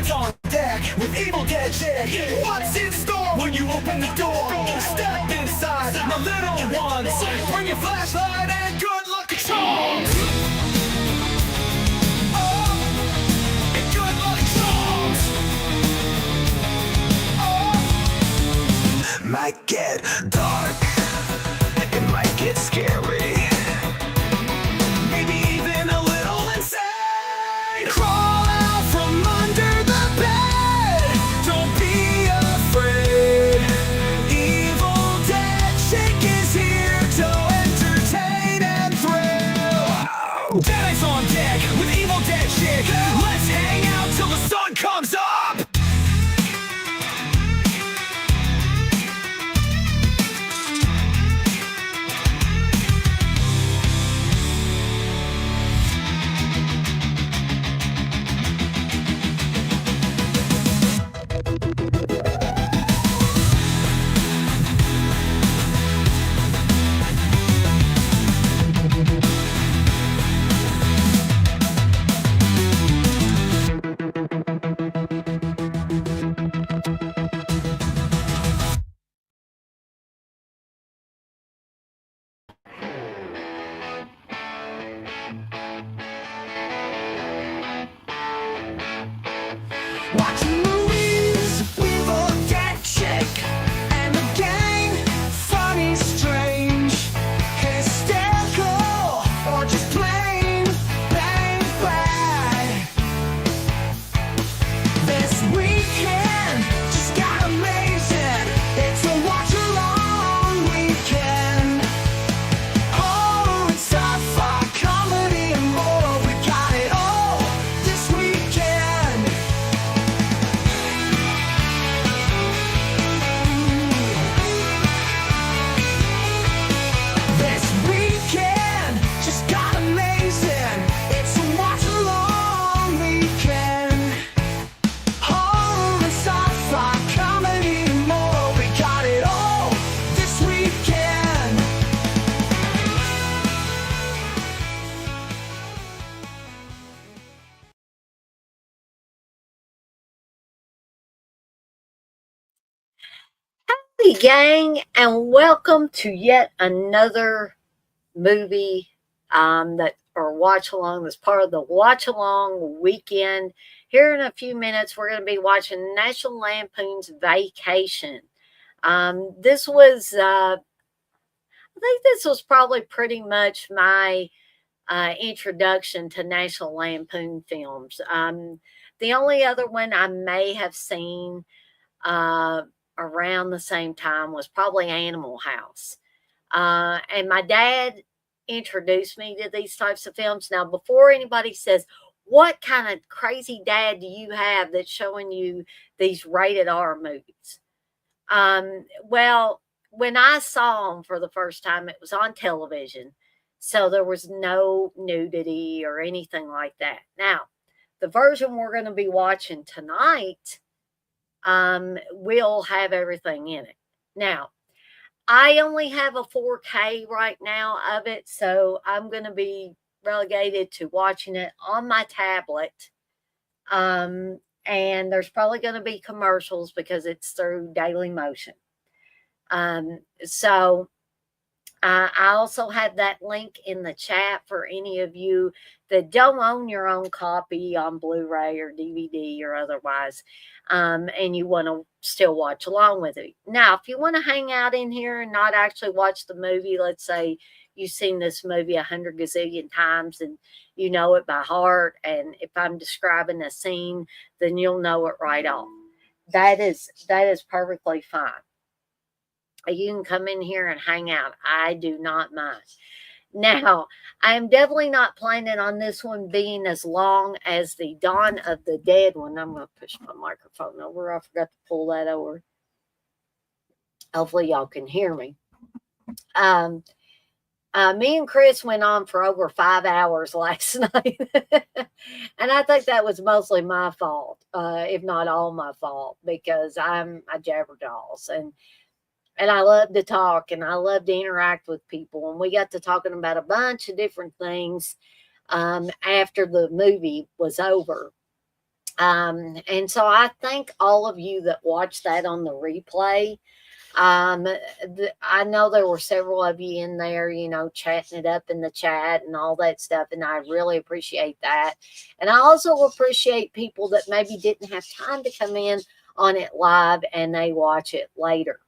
Dad's on deck with evil dead chick. What's in store when you open the door? Step inside, my little ones. Bring your flashlight and good luck charms. Oh, and good luck charms. Oh. Might get dark. It might get scary. Maybe even a little insane. Crawl out from under the bed. Don't be afraid. Evil Dead Chick is here to entertain and thrill. Daddy's on deck with Evil Dead Chick. Let's hang out till the sun comes up. Watching movies, Evil Dead Chick and the gang. Funny, strange, hysterical, or just plain bang bad. This weekend just got amazing. It's a watch-along weekend. Horror and sci-fi, comedy and more. We got it all this weekend. This weekend just got amazing. It's a watch-along weekend. Horror and sci-fi, comedy and more. We got it all this weekend. Hey gang, and welcome to yet another movie that or watch along that's part of the watch along weekend. Here in a few minutes, we're going to be watching National Lampoon's Vacation. This was, I think this was probably pretty much my introduction to National Lampoon films. The only other one I may have seen around the same time was probably Animal House. And my dad introduced me to these types of films. Now, before anybody says, what kind of crazy dad do you have that's showing you these rated R movies? Well, when I saw them for the first time, it was on television. So there was no nudity or anything like that. Now, the version we're going to be watching tonight will have everything in it. Now, I only have a 4K right now of it, so I'm going to be relegated to watching it on my tablet. And there's probably going to be commercials because it's through Daily Motion. So I also have that link in the chat for any of you that don't own your own copy on Blu-ray or DVD or otherwise, and you want to still watch along with it. Now, if you want to hang out in here and not actually watch the movie, let's say you've seen this movie 100 gazillion times and you know it by heart, and if I'm describing a scene, then you'll know it right off. That is perfectly fine. You can come in here and hang out. I do not mind. Now, I am definitely not planning on this one being as long as the Dawn of the Dead one. I'm going to push my microphone over. I forgot to pull that over. Hopefully y'all can hear me. Me and Chris went on for over 5 hours last night. And I think that was mostly my fault, if not all my fault, because I'm a jabberjaws. And I love to talk and I love to interact with people. And we got to talking about a bunch of different things after the movie was over. And so I thank all of you that watched that on the replay. I know there were several of you in there, chatting it up in the chat and all that stuff, and I really appreciate that. And I also appreciate people that maybe didn't have time to come in on it live and they watch it later.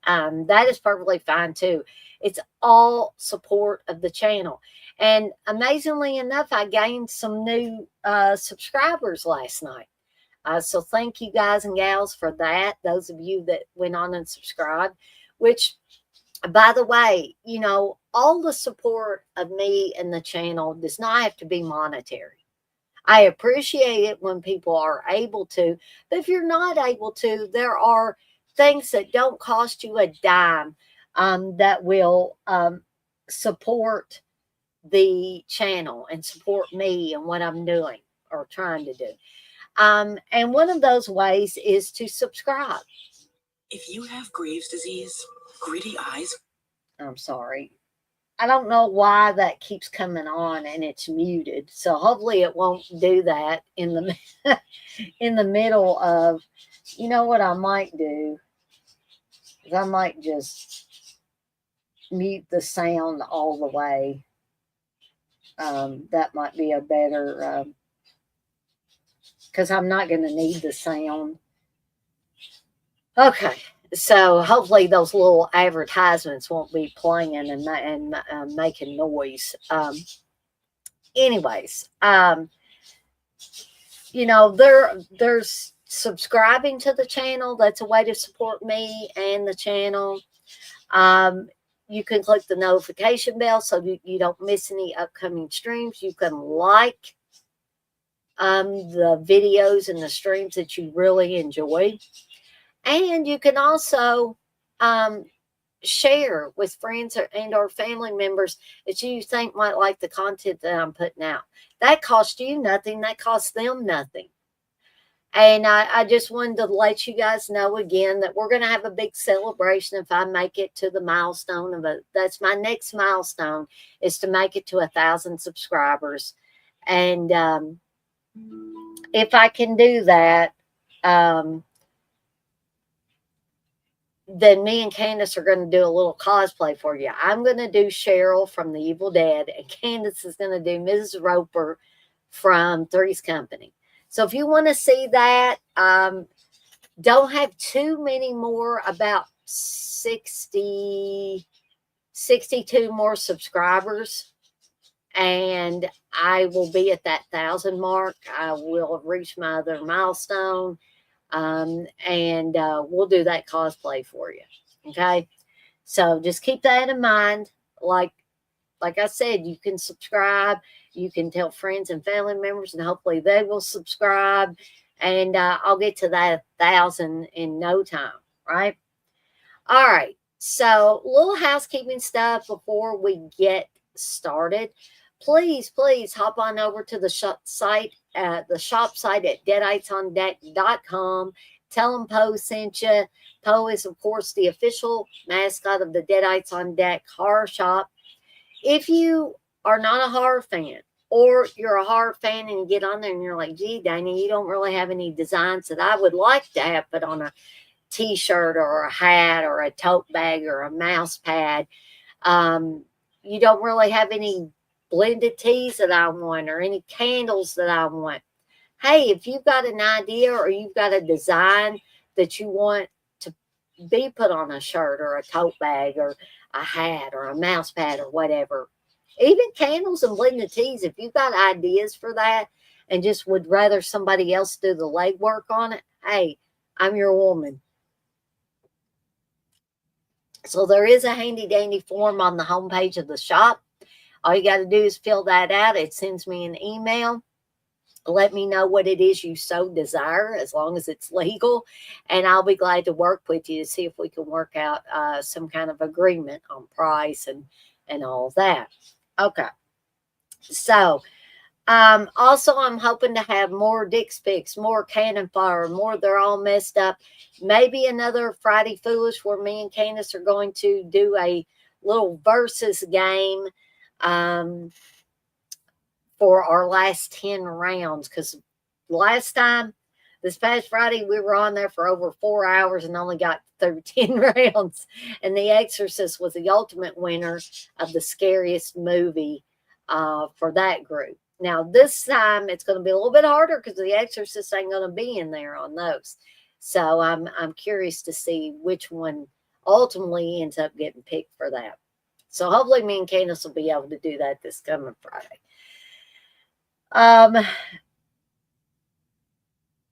That is perfectly fine too. It's all support of the channel. And amazingly enough, I gained some new subscribers last night. So thank you guys and gals for that. Those of you that went on and subscribed, which, by the way, all the support of me and the channel does not have to be monetary. I appreciate it when people are able to, but if you're not able to, there are things that don't cost you a dime that will support the channel and support me and what I'm doing or trying to do. And one of those ways is to subscribe. If you have Graves' disease, gritty eyes. I'm sorry. I don't know why that keeps coming on and it's muted. So hopefully it won't do that in the in the middle of, what I might do is I might just mute the sound all the way. That might be a better, because I'm not going to need the sound. Okay. So hopefully those little advertisements won't be playing and making noise. Anyways, there's subscribing to the channel. That's a way to support me and the channel. You can click the notification bell so you don't miss any upcoming streams. You can like the videos and the streams that you really enjoy. And you can also share with friends and or family members that you think might like the content that I'm putting out. That costs you nothing. That costs them nothing. And I just wanted to let you guys know again that we're going to have a big celebration if I make it to the milestone of it. That's my next milestone, is to make it to 1,000 subscribers. And if I can do that, then me and Candace are going to do a little cosplay for you. I'm going to do Cheryl from The Evil Dead, and Candace is going to do Mrs. Roper from Three's Company. So if you want to see that, don't have too many more, about 62 more subscribers, and I will be at that 1,000 mark. I will have reached my other milestone. And we'll do that cosplay for you. Okay. So just keep that in mind. Like I said, you can subscribe, you can tell friends and family members, and hopefully they will subscribe. And I'll get to that 1,000 in no time. Right. All right. So little housekeeping stuff before we get started. Please hop on over to the shop site at deaditesondeck.com. Tell them Poe sent you. Poe is, of course, the official mascot of the Deadites on Deck horror shop. If you are not a horror fan, or you're a horror fan and you get on there and you're like, gee, Dana, you don't really have any designs that I would like to have put on a t-shirt or a hat or a tote bag or a mouse pad. You don't really have any blended teas that I want or any candles that I want. Hey, if you've got an idea or you've got a design that you want to be put on a shirt or a tote bag or a hat or a mouse pad or whatever, even candles and blended teas, if you've got ideas for that and just would rather somebody else do the legwork on it, hey, I'm your woman. So there is a handy dandy form on the homepage of the shop. All you got to do is fill that out. It sends me an email. Let me know what it is you so desire, as long as it's legal. And I'll be glad to work with you to see if we can work out some kind of agreement on price and all that. Okay. So also, I'm hoping to have more Dick's Picks, more Cannon Fire, more They're All Messed Up. Maybe another Friday Foolish where me and Candace are going to do a little versus game for our last 10 rounds, because last time, this past Friday, we were on there for over 4 hours and only got through 10 rounds. And The Exorcist was the ultimate winner of the scariest movie for that group. Now, this time it's going to be a little bit harder because The Exorcist ain't going to be in there on those. So I'm curious to see which one ultimately ends up getting picked for that. So hopefully me and Candace will be able to do that this coming Friday.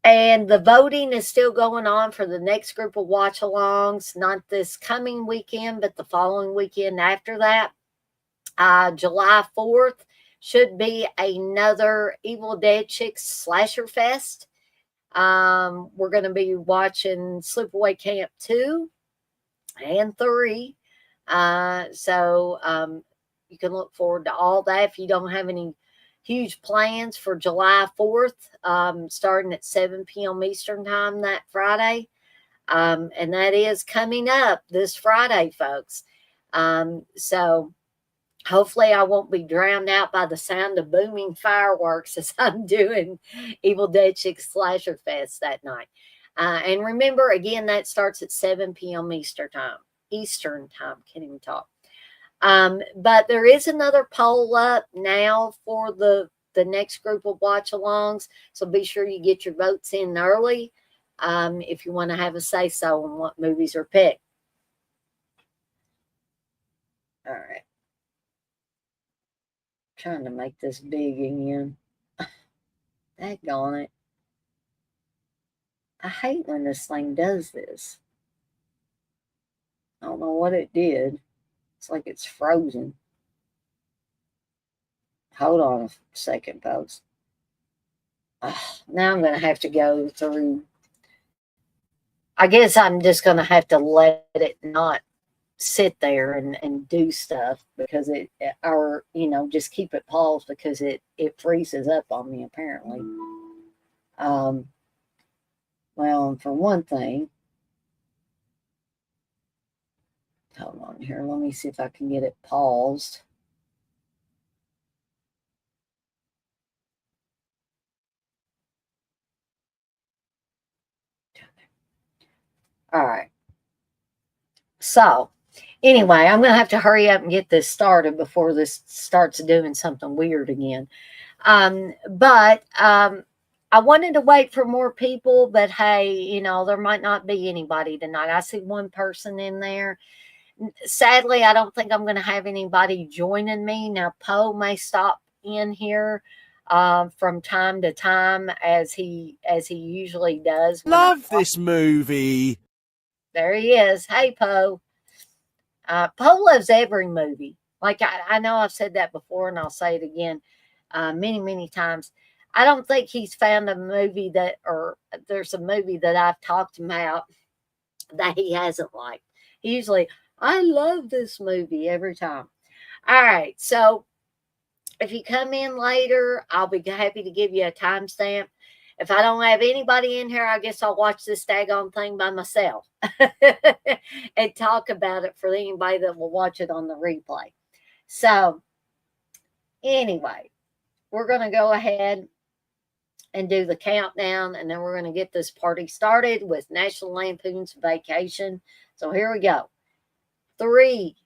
And the voting is still going on for the next group of watch-alongs, not this coming weekend, but the following weekend after that. July 4th should be another Evil Dead Chicks Slasher Fest. We're going to be watching Sleepaway Camp 2 and 3. So you can look forward to all that if you don't have any huge plans for July 4th, starting at 7 p.m. Eastern Time that Friday. And that is coming up this Friday, folks. So hopefully I won't be drowned out by the sound of booming fireworks as I'm doing Evil Dead Chicks Slasher Fest that night. And remember, again, that starts at 7 p.m. Eastern Time. Can't even talk. But there is another poll up now for the next group of watch-alongs. So be sure you get your votes in early if you want to have a say-so on what movies are picked. All right. Trying to make this big again. Daggone it. I hate when this thing does this. I don't know what it did. It's like it's frozen. Hold on a second, folks. Now I'm going to have to go through. I guess I'm just going to have to let it not sit there and do stuff because or just keep it paused because it freezes up on me apparently. Well, for one thing, hold on here, let me see if I can get it paused. All right. So anyway, I'm going to have to hurry up and get this started before this starts doing something weird again. But I wanted to wait for more people, but hey, there might not be anybody tonight. I see one person in there. Sadly, I don't think I'm going to have anybody joining me. Now, Poe may stop in here from time to time as he usually does. Love this movie. There he is. Hey, Poe. Poe loves every movie. Like I know I've said that before, and I'll say it again many, many times. I don't think he's found a movie or there's a movie that I've talked about that he hasn't liked. He usually, I love this movie every time. All right, so if you come in later, I'll be happy to give you a timestamp. If I don't have anybody in here, I guess I'll watch this daggone thing by myself and talk about it for anybody that will watch it on the replay. So anyway, we're going to go ahead and do the countdown, and then we're going to get this party started with National Lampoon's Vacation. So here we go. 3.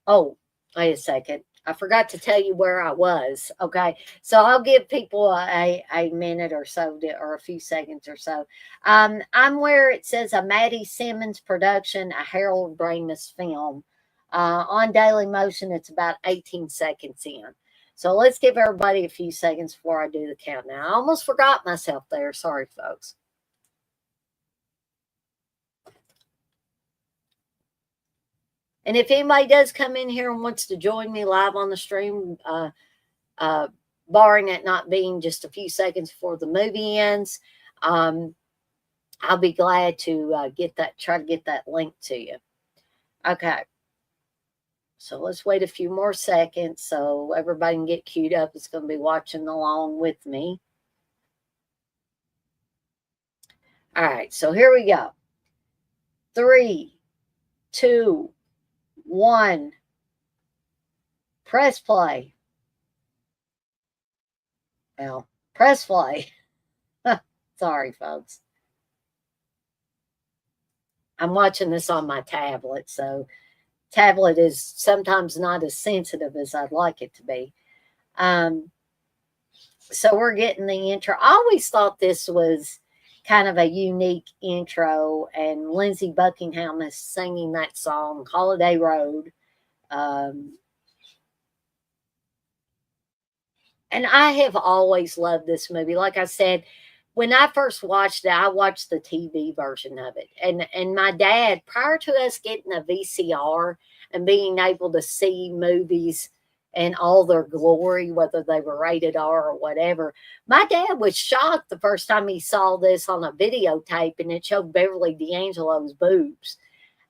Oh, wait a second. I forgot to tell you where I was. Okay. So I'll give people a minute or so or a few seconds or so. I'm where it says a Maddie Simmons production, a Harold Ramis film. On Daily Motion, it's about 18 seconds in. So let's give everybody a few seconds before I do the countdown. I almost forgot myself there. Sorry, folks. And if anybody does come in here and wants to join me live on the stream, barring it not being just a few seconds before the movie ends, I'll be glad to try to get that link to you. Okay. So let's wait a few more seconds so everybody can get queued up. It's going to be watching along with me. All right, so here we go. 3, 2, 1. Press play. Well, press play. Sorry, folks. I'm watching this on my tablet, so tablet is sometimes not as sensitive as I'd like it to be. Um, so we're getting the intro. I always thought this was kind of a unique intro, and Lindsey Buckingham is singing that song, Holiday Road. Um, and I have always loved this movie. Like I said, when I first watched it, I watched the TV version of it. And my dad, prior to us getting a VCR and being able to see movies in all their glory, whether they were rated R or whatever, my dad was shocked the first time he saw this on a videotape and it showed Beverly D'Angelo's boobs.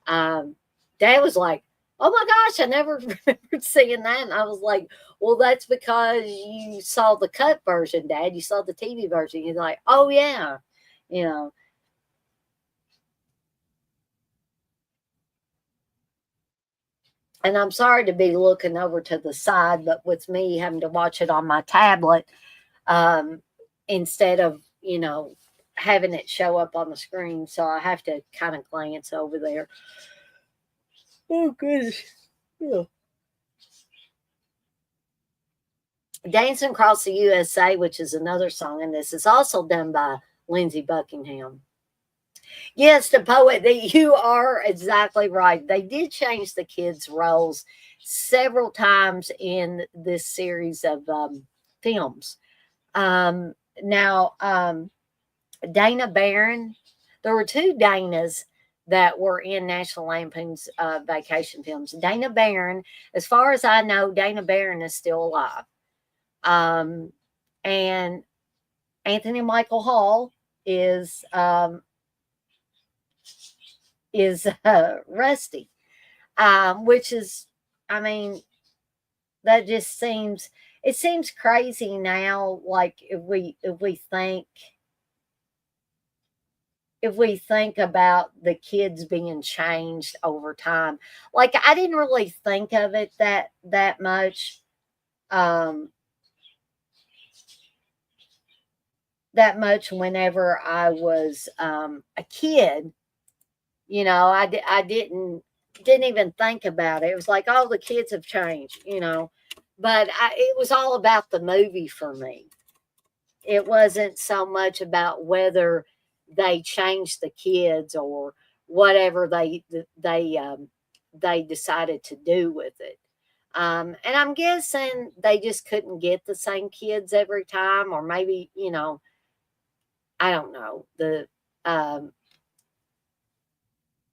Um, Dad was like, "Oh my gosh, I never remembered seeing that." And I was like, "Well, that's because you saw the cut version, Dad. You saw the TV version." He's like, "Oh yeah, you know." And I'm sorry to be looking over to the side, but with me having to watch it on my tablet, um, instead of having it show up on the screen, so I have to kind of glance over there. Oh goodness. Yeah. Dancing Across the USA, which is another song in this, is also done by Lindsey Buckingham. Yes, the poet, that you are exactly right. They did change the kids' roles several times in this series of films. Now, Dana Barron, there were two Danas that were in National Lampoon's vacation films. Dana Barron, as far as I know, Dana Barron is still alive. And Anthony Michael Hall is Rusty, which is, I mean, that just seems it seems crazy now. Like if we think about the kids being changed over time, like I didn't really think of it that much. Um, that much whenever I was a kid. I didn't even think about it. It was like, oh, the kids have changed, but it was all about the movie for me. It wasn't so much about whether they changed the kids or whatever they decided to do with it. And I'm guessing they just couldn't get the same kids every time, or maybe I don't know, um,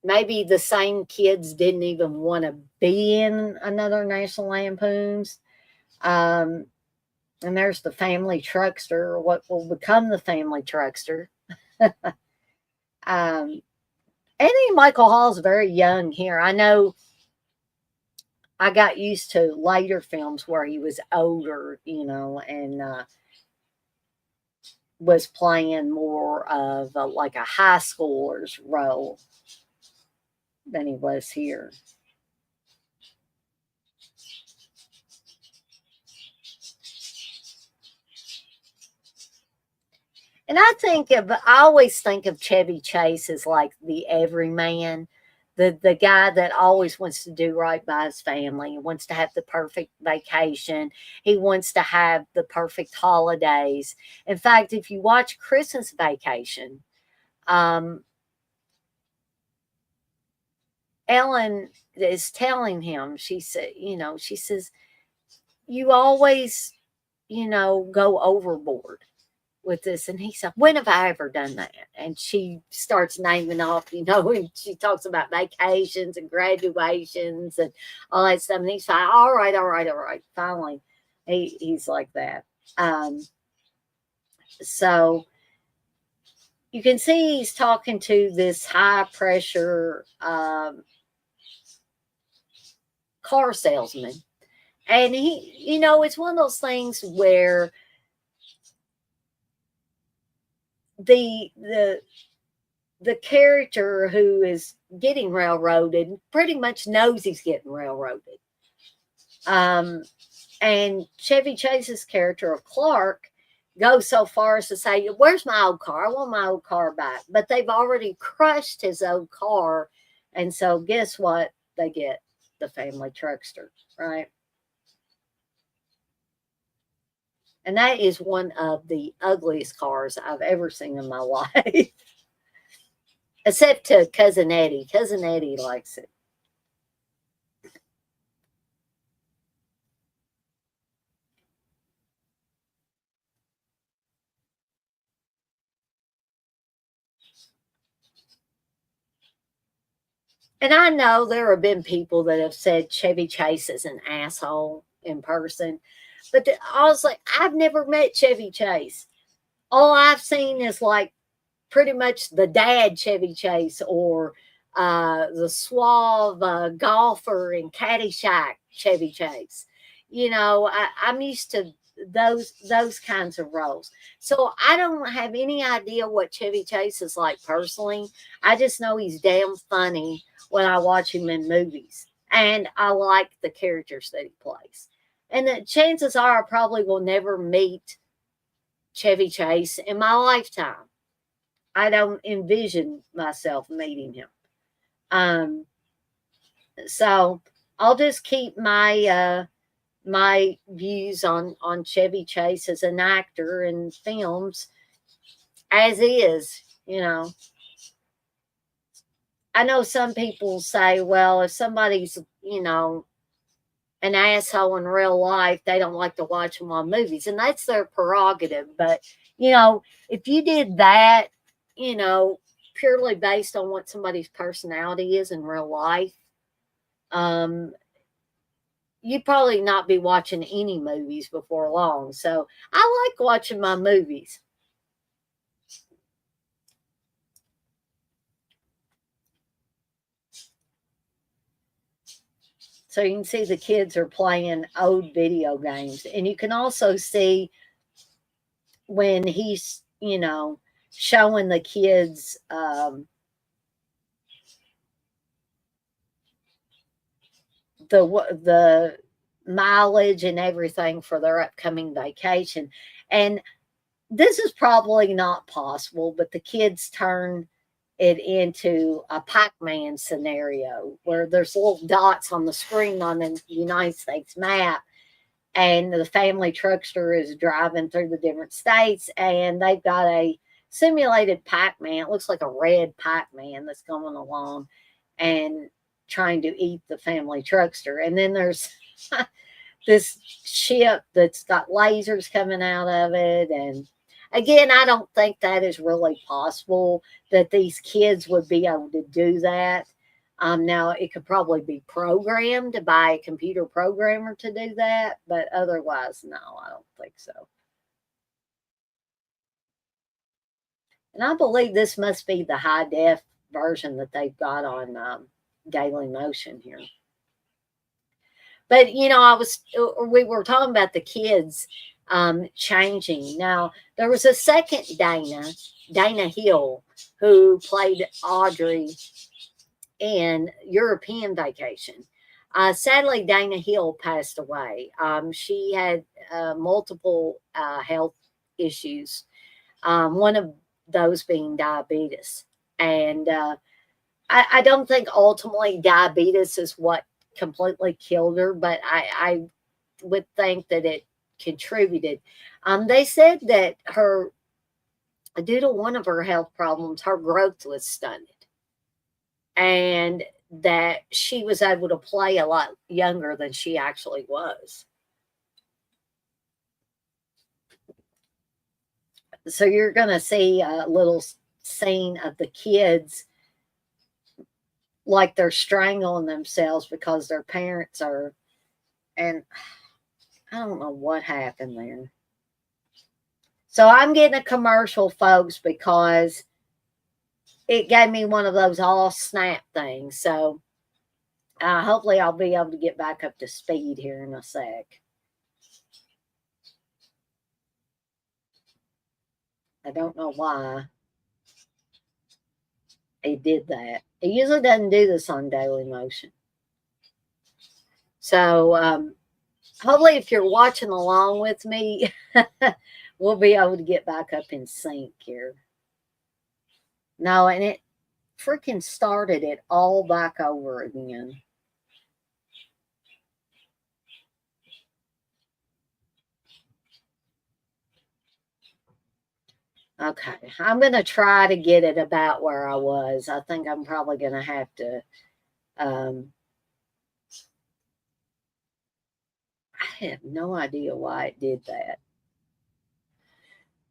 maybe the same kids didn't even want to be in another National Lampoons. Um, and there's the family truckster, or what will become the family truckster. Anthony Michael Hall's very young here. I know I got used to later films where he was older, and was playing more of like a high schooler's role than he was here. And I always think of Chevy Chase as like the everyman, the guy that always wants to do right by his family. He wants to have the perfect vacation. He wants to have the perfect holidays. In fact, if you watch Christmas Vacation, um, Ellen is telling him, she says, you always, go overboard with this. And he said, when have I ever done that? And she starts naming off, and she talks about vacations and graduations and all that stuff. And he's like, all right, all right, all right. Finally, he's like that. So you can see he's talking to this high pressure car salesman. And it's one of those things where the the character who is getting railroaded pretty much knows he's getting railroaded. Um, and Chevy Chase's character of Clark, go so far as to say, "Where's my old car? I want my old car back." But they've already crushed his old car. And so, guess what? They get the family truckster, right? And that is one of the ugliest cars I've ever seen in my life, except to Cousin Eddie. Cousin Eddie likes it. And I know there have been people that have said Chevy Chase is an asshole in person, but I was like, I've never met Chevy Chase. All I've seen is like pretty much the dad Chevy Chase or the suave golfer in Caddyshack Chevy Chase. I'm used to those kinds of roles. So I don't have any idea what Chevy Chase is like personally. I just know he's damn funny when I watch him in movies, and I like the characters that he plays. And the chances are I probably will never meet Chevy Chase in my lifetime. I don't envision myself meeting him. Um, so I'll just keep my views on Chevy Chase as an actor in films as is. I know some people say, well, if somebody's an asshole in real life, they don't like to watch them on movies, and that's their prerogative. But if you did that, you know, purely based on what somebody's personality is in real life, um, you'd probably not be watching any movies before long. So I like watching my movies. So you can see the kids are playing old video games. And you can also see when he's, showing the kids the mileage and everything for their upcoming vacation. And this is probably not possible, but the kids turn it into a Pac-Man scenario where there's little dots on the screen on the United States map, and the family truckster is driving through the different states, and they've got a simulated Pac-Man. It looks like a red Pac-Man that's going along and trying to eat the family truckster. And then there's this ship that's got lasers coming out of it. And again, I don't think that is really possible that these kids would be able to do that. Now, it could probably be programmed by a computer programmer to do that, but otherwise, no, I don't think so. And I believe this must be the high def version that they've got on Daily Motion here. But we were talking about the kids changing. Now there was a second Dana Hill, who played Audrey in European Vacation. Sadly, Dana Hill passed away. She had multiple health issues, one of those being diabetes. And I don't think ultimately diabetes is what completely killed her, but I would think that it contributed. They said that due to one of her health problems, her growth was stunted, and that she was able to play a lot younger than she actually was. So you're going to see a little scene of the kids like they're strangling themselves because their parents are, and I don't know what happened there. So I'm getting a commercial, folks, because it gave me one of those all snap things. So hopefully I'll be able to get back up to speed here in a sec. I don't know why he did that. He usually doesn't do this on Daily Motion. So hopefully if you're watching along with me, We'll be able to get back up in sync here. No, and it freaking started it all back over again. Okay, I'm going to try to get it about where I was. I think I'm probably going to have to. Um, I have no idea why it did that.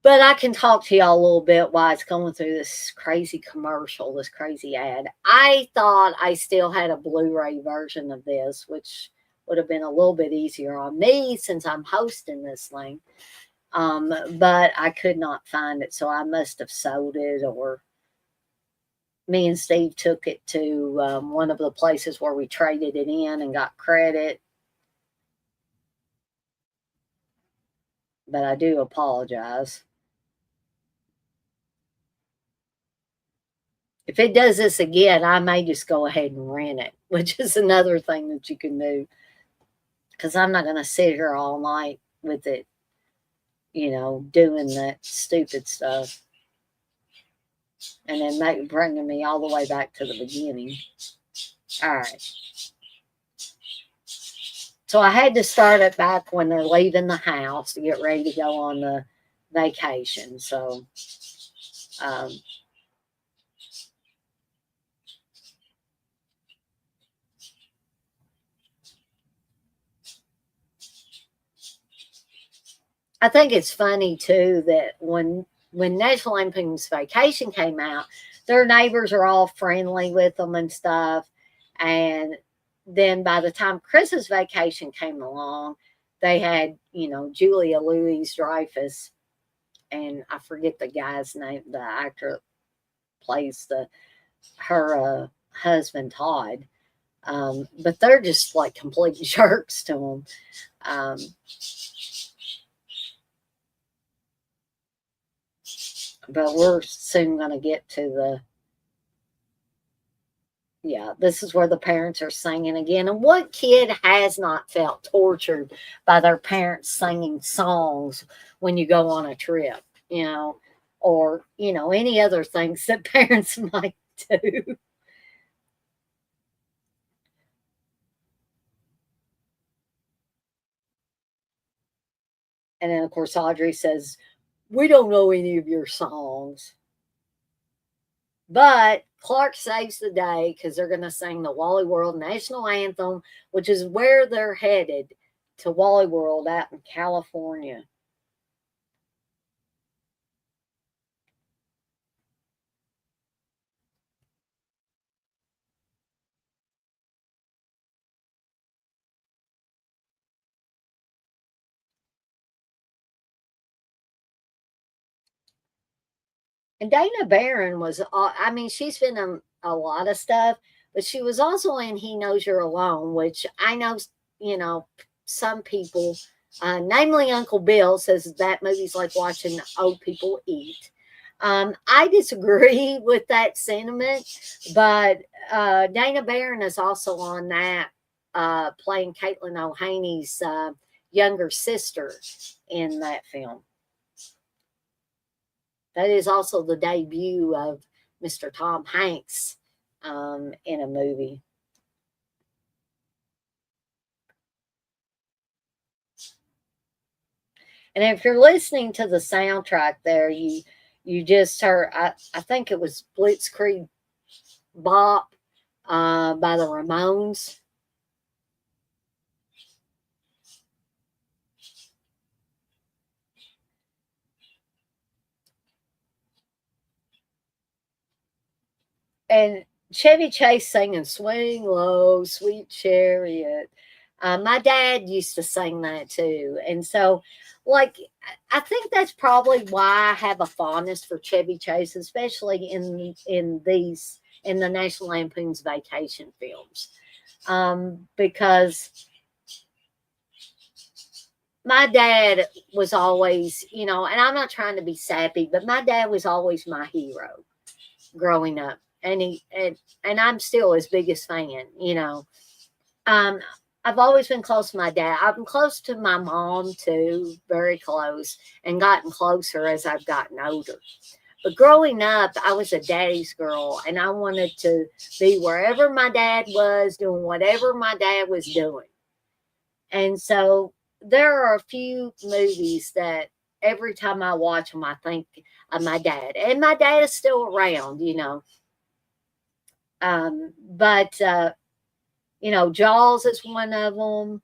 But I can talk to y'all a little bit while it's going through this crazy commercial, this crazy ad. I thought I still had a Blu ray version of this, which would have been a little bit easier on me since I'm hosting this thing. But I could not find it, so I must have sold it, or me and Steve took it to one of the places where we traded it in and got credit. But I do apologize. If it does this again, I may just go ahead and rent it, which is another thing that you can do. Because I'm not going to sit here all night with it, doing that stupid stuff. And then bringing me all the way back to the beginning. All right. So I had to start it back when they're leaving the house to get ready to go on the vacation. So, I think it's funny too that when National Lampoon's Vacation came out, their neighbors are all friendly with them and stuff. And then by the time Chris's Vacation came along, they had, Julia Louise Dreyfus, and I forget the guy's name, the actor plays her husband Todd. But they're just like complete jerks to him. But we're soon going to get to this is where the parents are singing again. And what kid has not felt tortured by their parents singing songs when you go on a trip, or, any other things that parents might do? And then, of course, Audrey says, "We don't know any of your songs." But Clark saves the day because they're going to sing the Wally World National Anthem, which is where they're headed, to Wally World out in California. And Dana Barron was, she's been in a lot of stuff, but she was also in He Knows You're Alone, which I know, some people, namely Uncle Bill, says that movie's like watching old people eat. I disagree with that sentiment, but Dana Barron is also on that, playing Caitlin O'Haney's younger sister in that film. That is also the debut of Mr. Tom Hanks in a movie. And if you're listening to the soundtrack there, you just heard, I think it was Blitzkrieg Bop by the Ramones. And Chevy Chase singing "Swing Low, Sweet Chariot." My dad used to sing that too, and so, like, I think that's probably why I have a fondness for Chevy Chase, especially in the National Lampoon's Vacation films, because my dad was always, and I'm not trying to be sappy, but my dad was always my hero growing up, and I'm still his biggest fan. Um, I've always been close to my dad. I'm close to my mom too, very close, and gotten closer as I've gotten older. But growing up, I was a daddy's girl, and I wanted to be wherever my dad was, doing whatever my dad was doing. And so there are a few movies that every time I watch them, I think of my dad. And my dad is still around, you know. But you know, Jaws is one of them.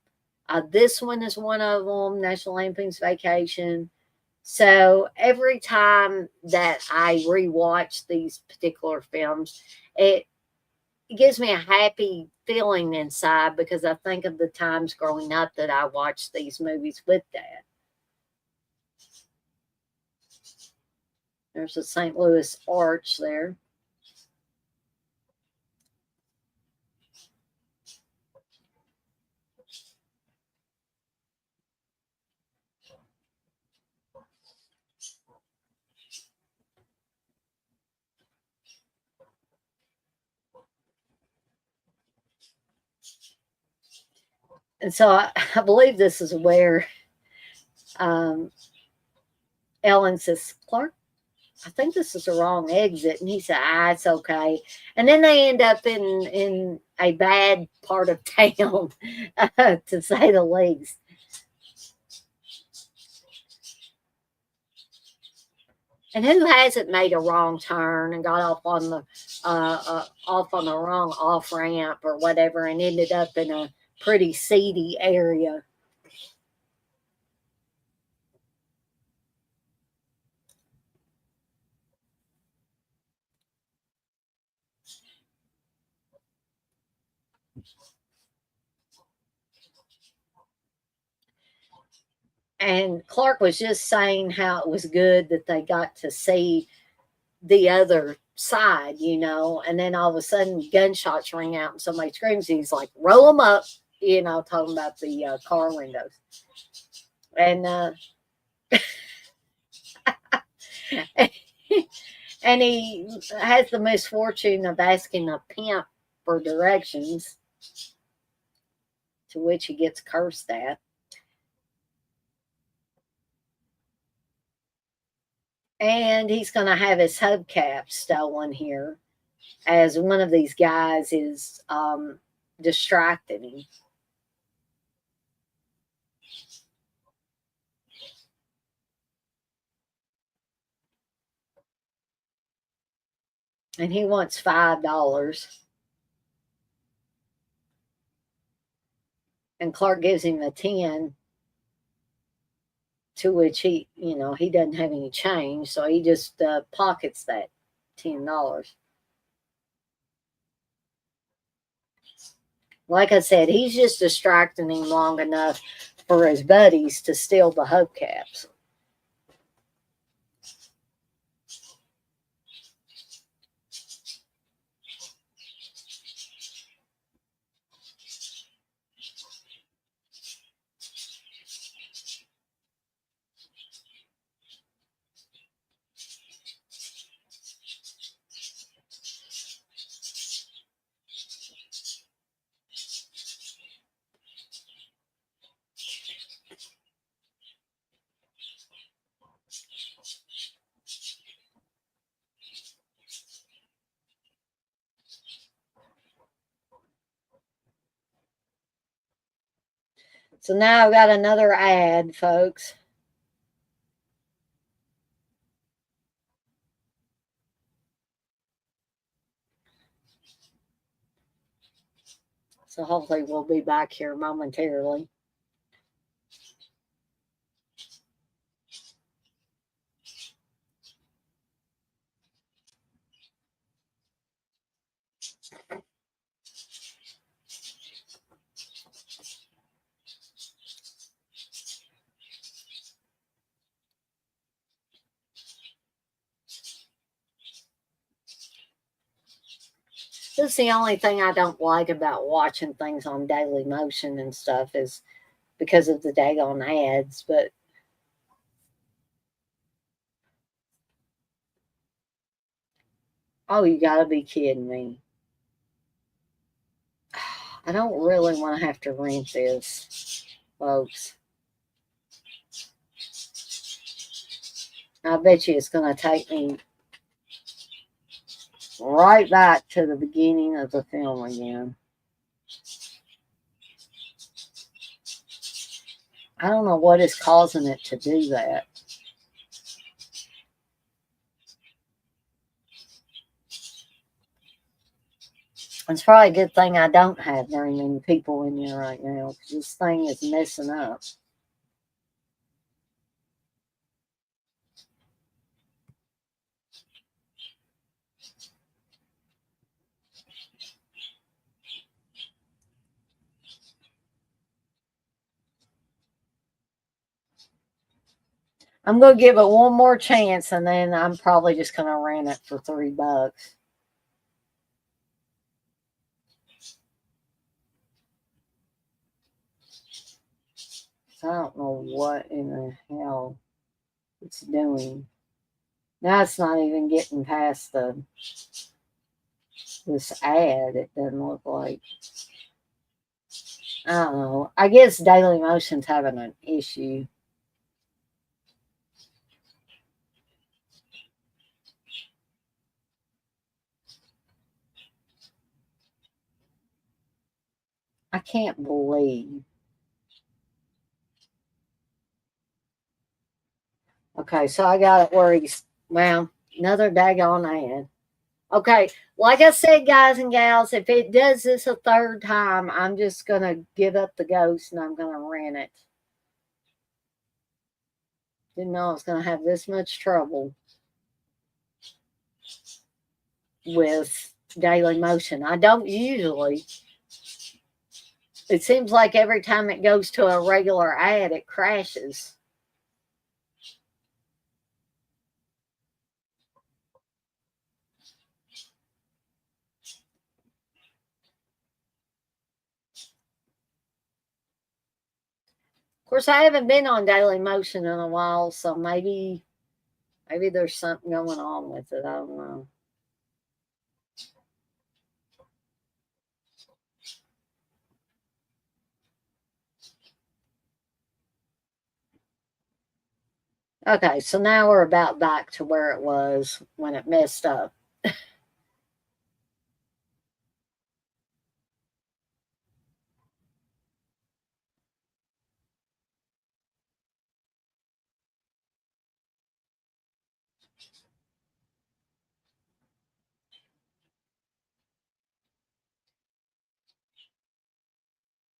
This one is one of them, National Lampoon's Vacation. So every time that I rewatch these particular films, it gives me a happy feeling inside because I think of the times growing up that I watched these movies with dad. There's a St. Louis Arch there. And so I believe this is where um, Ellen says, Clark, I think this is the wrong exit. And he said, it's okay. And then they end up in a bad part of town, to say the least. And who hasn't made a wrong turn and got off on the wrong off ramp or whatever and ended up in a pretty seedy area? And Clark was just saying how it was good that they got to see the other side, you know, and then all of a sudden gunshots ring out and somebody screams. And he's like, roll them up, you know, talking about the car windows. And and he has the misfortune of asking a pimp for directions, to which he gets cursed at. And he's going to have his hubcap stolen here as one of these guys is distracting him. And he wants $5. And Clark gives him a 10, to which he, you know, he doesn't have any change. So he just pockets that $10. Like I said, he's just distracting him long enough for his buddies to steal the hubcaps. So now I've got another ad, folks. So hopefully we'll be back here momentarily. This is the only thing I don't like about watching things on Daily Motion and stuff is because of the daggone ads. But oh, you gotta be kidding me. I don't really want to have to rent this, folks. I bet you it's going to take me right back to the beginning of the film again. I don't know what is causing it to do that. It's probably a good thing I don't have very many people in here right now because this thing is messing up. I'm going to give it one more chance and then I'm probably just going to rent it for $3. I don't know what in the hell it's doing. Now it's not even getting past this ad. It doesn't look like. I don't know. I guess Daily Motion's having an issue. I can't believe. Okay, so I got it where he's, well, another daggone ad. Okay, like I said, guys and gals, if it does this a third time, I'm just going to give up the ghost and I'm going to rent it. Didn't know I was going to have this much trouble with Daily Motion. I don't usually. It seems like every time it goes to a regular ad, it crashes. Of course, I haven't been on Daily Motion in a while, so maybe there's something going on with it. I don't know. Okay, so now we're about back to where it was when it messed up.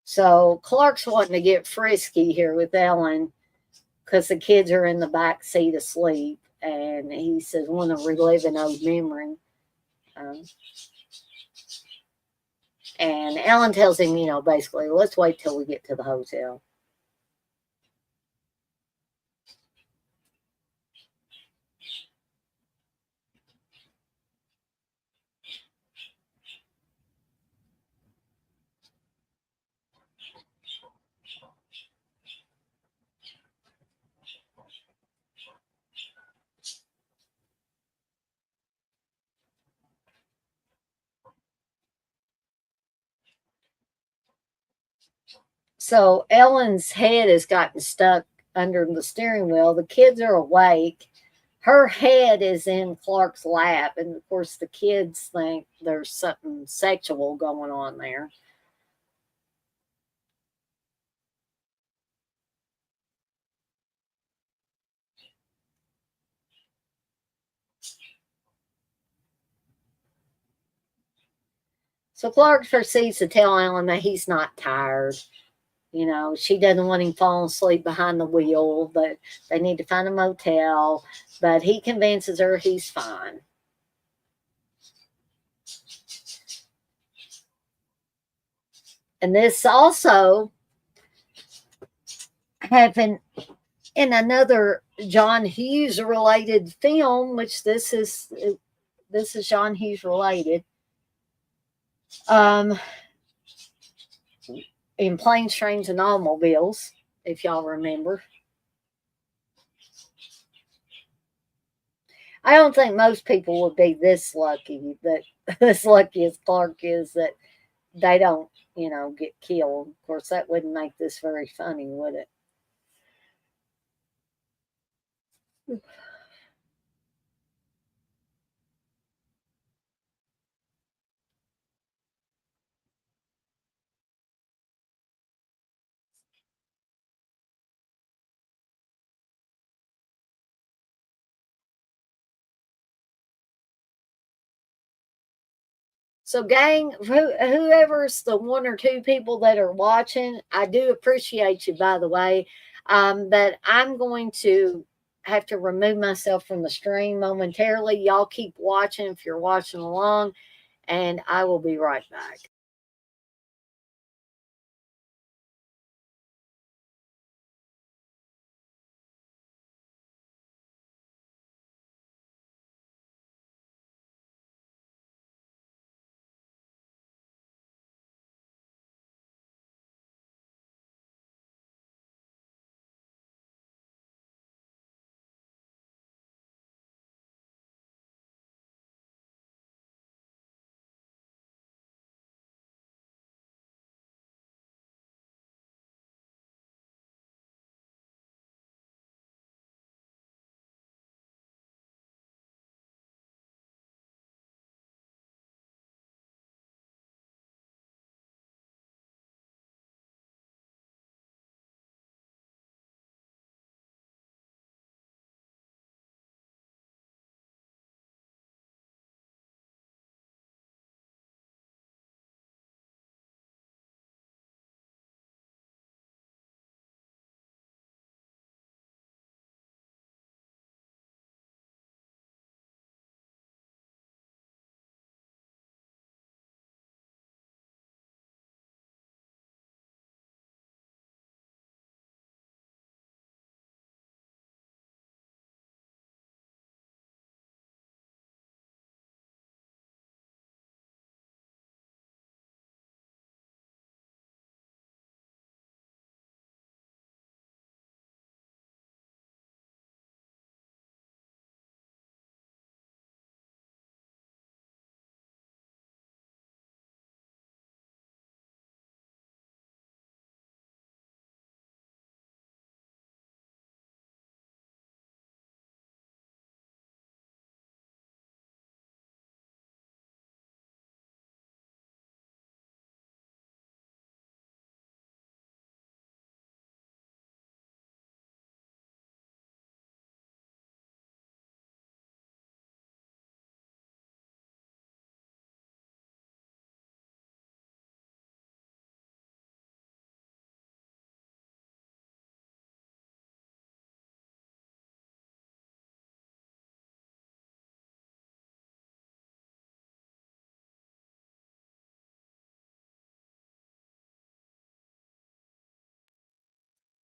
So Clark's wanting to get frisky here with Ellen because the kids are in the back seat asleep, and he says, "Want to relive an old memory." Um, and Ellen tells him, basically, let's wait till we get to the hotel. So Ellen's head has gotten stuck under the steering wheel. The kids are awake. Her head is in Clark's lap. And of course, the kids think there's something sexual going on there. So Clark proceeds to tell Ellen that he's not tired. She doesn't want him falling asleep behind the wheel, but they need to find a motel. But he convinces her he's fine. And this also happened in another John Hughes related film, which this is John Hughes related. In Planes, Trains, and Automobiles, if y'all remember. I don't think most people would be this lucky, that as lucky as Clark is, that they don't get killed. Of course, that wouldn't make this very funny, would it? So, gang, whoever's the one or two people that are watching, I do appreciate you, by the way. But I'm going to have to remove myself from the stream momentarily. Y'all keep watching if you're watching along, and I will be right back.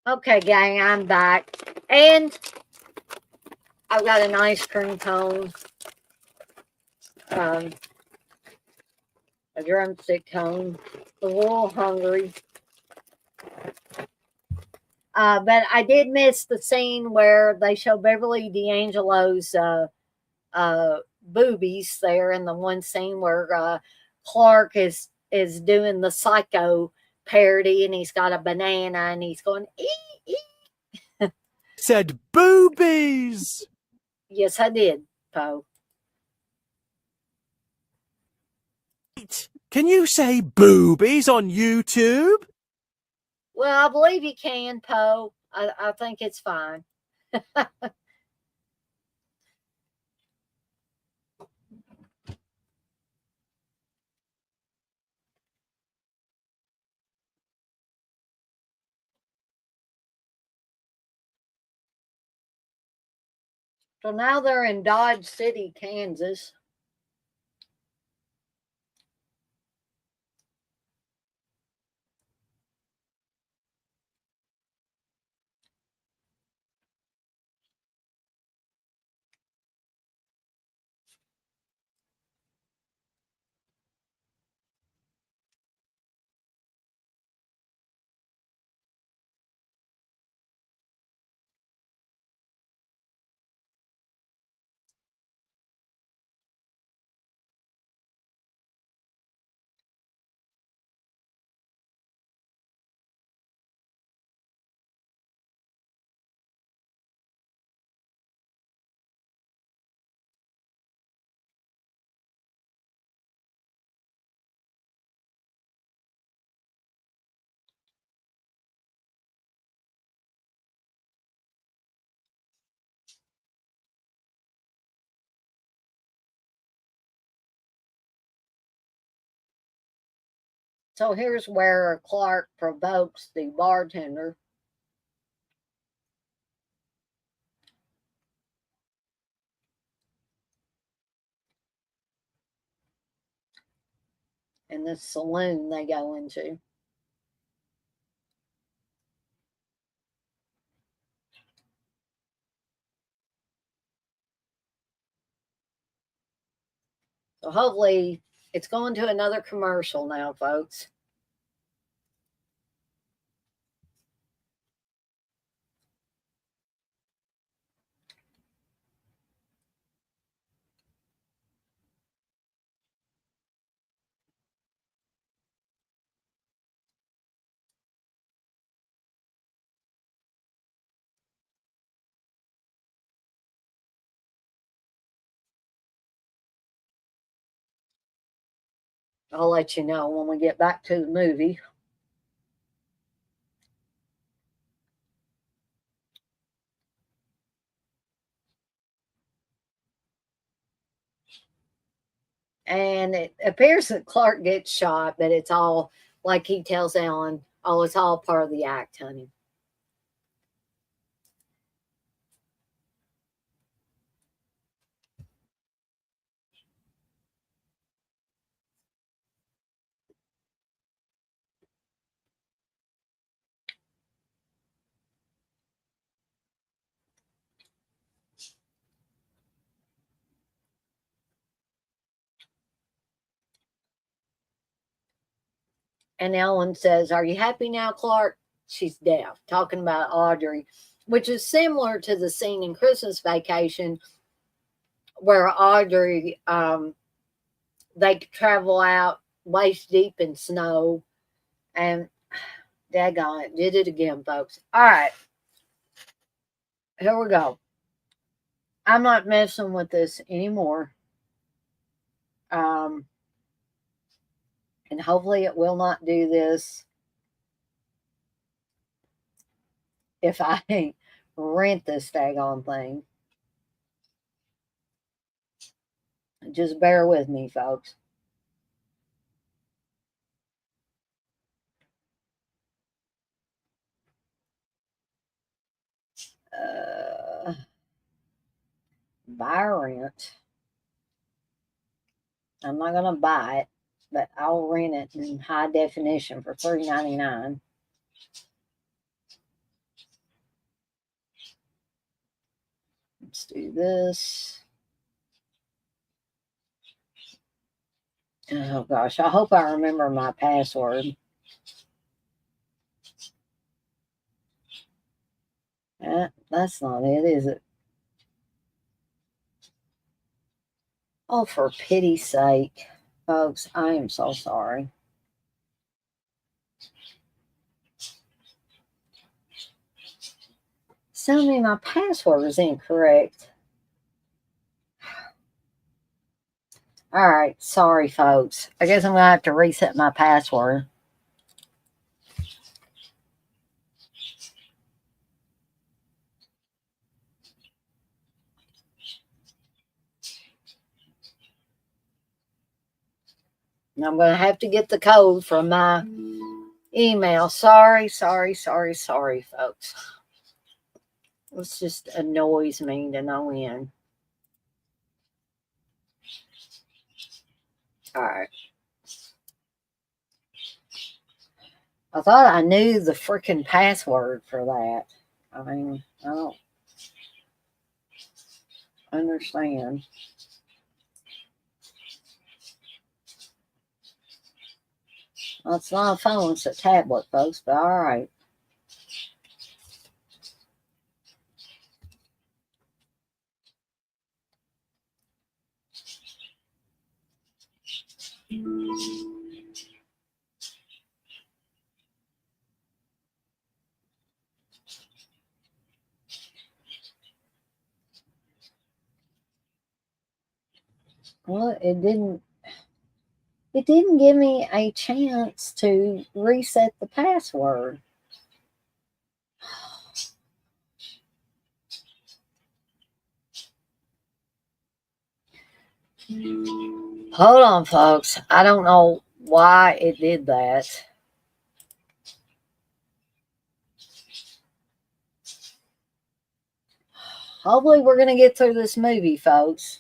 Okay, gang, I'm back. And I've got an ice cream cone, um, a drumstick cone. A little hungry. But I did miss the scene where they show Beverly D'Angelo's boobies there in the one scene where Clark is doing the Psycho parody and he's got a banana and he's going ee, ee. Said boobies. Yes, I did, Poe. Can you say boobies on YouTube? Well, I believe you can, Poe. I think it's fine. So now they're in Dodge City, Kansas. So here's where Clark provokes the bartender. In this saloon they go into. So hopefully it's going to another commercial now, folks. I'll let you know when we get back to the movie. And it appears that Clark gets shot, but it's all like he tells Ellen, oh, it's all part of the act, honey. And Ellen says, are you happy now, Clark? She's deaf, talking about Audrey, which is similar to the scene in Christmas Vacation where Audrey, they travel out waist deep in snow. And daggone it, did it again, folks. All right, here we go. I'm not messing with this anymore. And hopefully it will not do this if I rent this daggone thing. Just bear with me, folks. Buy or rent. I'm not gonna buy it, but I'll rent it in high definition for $3.99. Let's do this. Oh gosh, I hope I remember my password. That's not it, is it? Oh, for pity's sake, folks, I am so sorry. Tell me my password is incorrect. All right, sorry, folks. I guess I'm going to have to reset my password. And I'm going to have to get the code from my email. Sorry, folks. This just annoys me to no end. All right. I thought I knew the freaking password for that. I mean, I don't understand. Well, it's not a phone, it's a tablet, folks, but all right. Well, it didn't give me a chance to reset the password. Hold on, folks. I don't know why it did that. Hopefully, we're going to get through this movie, folks.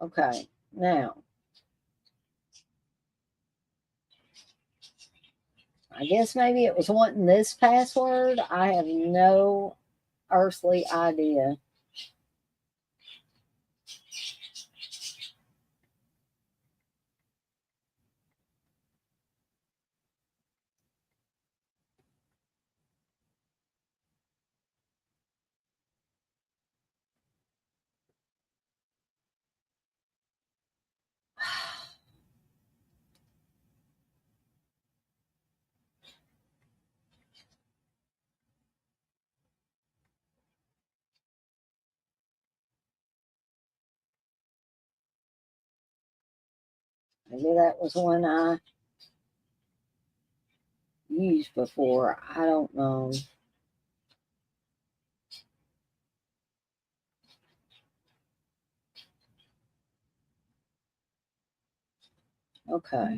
Okay, now, I guess maybe it was wanting this password. I have no earthly idea. Maybe that was one I used before. I don't know. Okay.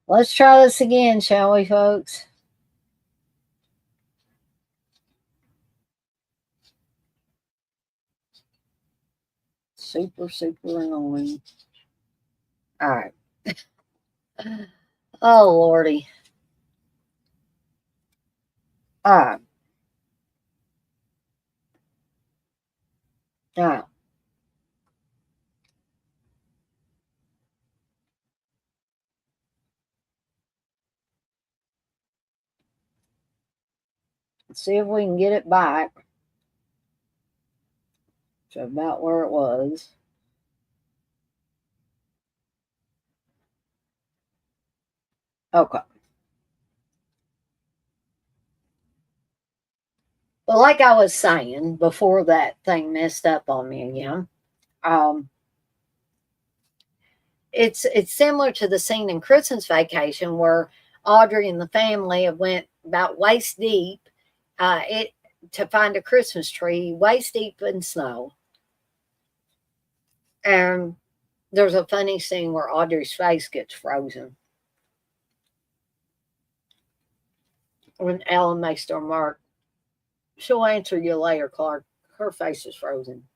Let's try this again, shall we, folks? Super, super annoying. All right. Oh, Lordy. All right. All right. Let's see if we can get it back to about where it was. Okay. But like I was saying before that thing messed up on me again, um, it's similar to the scene in Christmas Vacation where Audrey and the family went about waist deep it to find a Christmas tree waist deep in snow. And there's a funny scene where Audrey's face gets frozen when Ellen makes the remark, "She'll answer you later, Clark. Her face is frozen."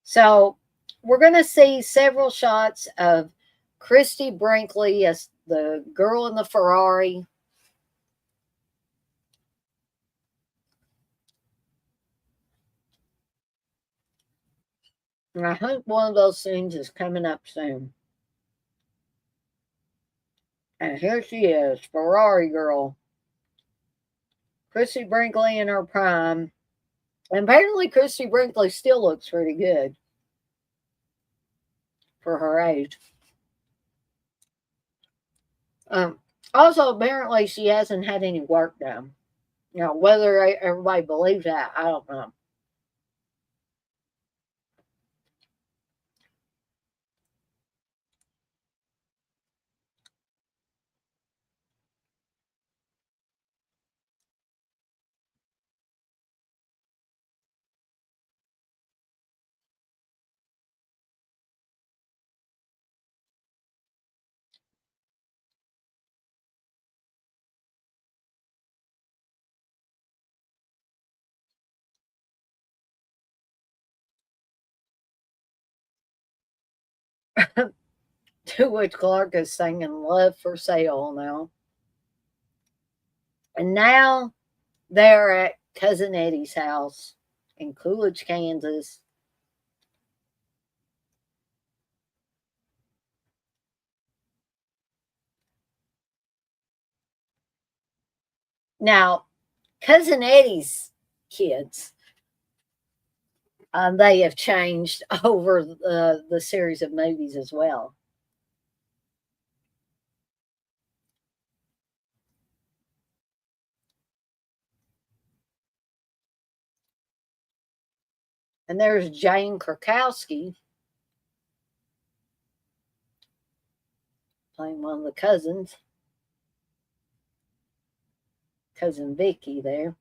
So we're going to see several shots of Christy Brinkley as the girl in the Ferrari. And I hope one of those scenes is coming up soon. And here she is, Ferrari girl. Christy Brinkley in her prime. And apparently Christy Brinkley still looks pretty good for her age. Also, apparently she hasn't had any work done. Now, whether everybody believes that, I don't know. To which Clark is singing Love for Sale now. And now they're at Cousin Eddie's house in Coolidge, Kansas. Now, Cousin Eddie's kids, they have changed over the series of movies as well. And there's Jane Krakowski playing one of the cousins. Cousin Vicky there.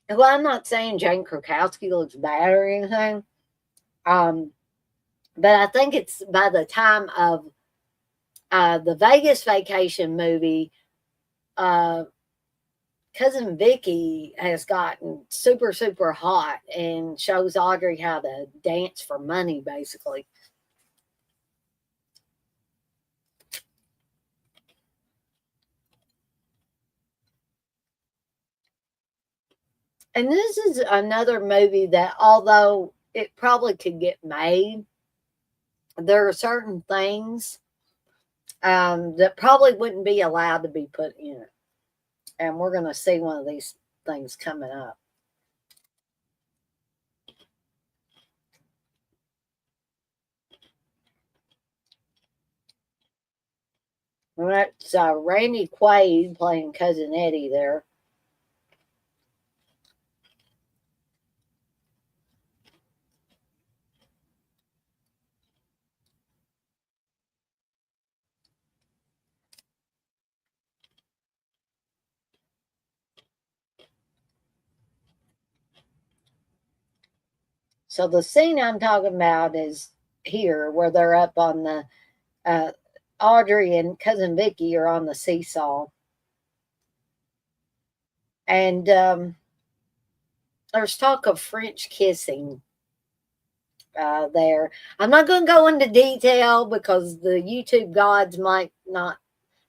Well, I'm not saying Jane Krakowski looks bad or anything. But I think it's by the time of the Vegas Vacation movie, uh, Cousin Vicky has gotten super, super hot and shows Audrey how to dance for money, basically. And this is another movie that, although it probably could get made, there are certain things that probably wouldn't be allowed to be put in it. And we're going to see one of these things coming up. And that's Randy Quaid playing Cousin Eddie there. So the scene I'm talking about is here, where they're up on the Audrey and Cousin Vicky are on the seesaw, and there's talk of French kissing there. I'm not going to go into detail because the YouTube gods might not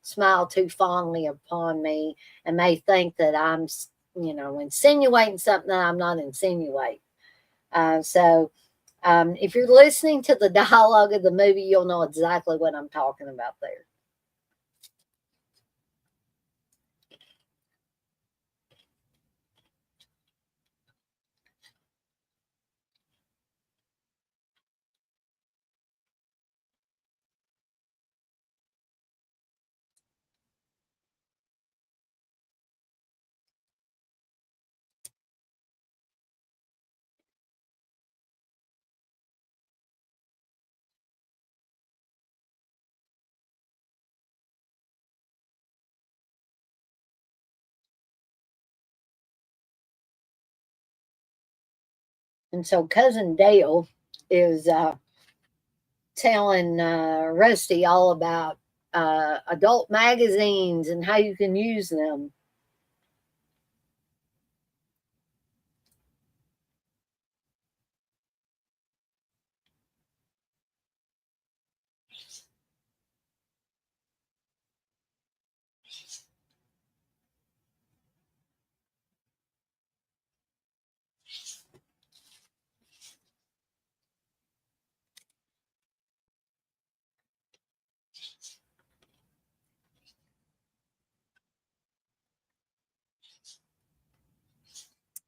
smile too fondly upon me and may think that I'm, insinuating something that I'm not insinuating. So if you're listening to the dialogue of the movie, you'll know exactly what I'm talking about there. And so Cousin Dale is telling Rusty all about adult magazines and how you can use them.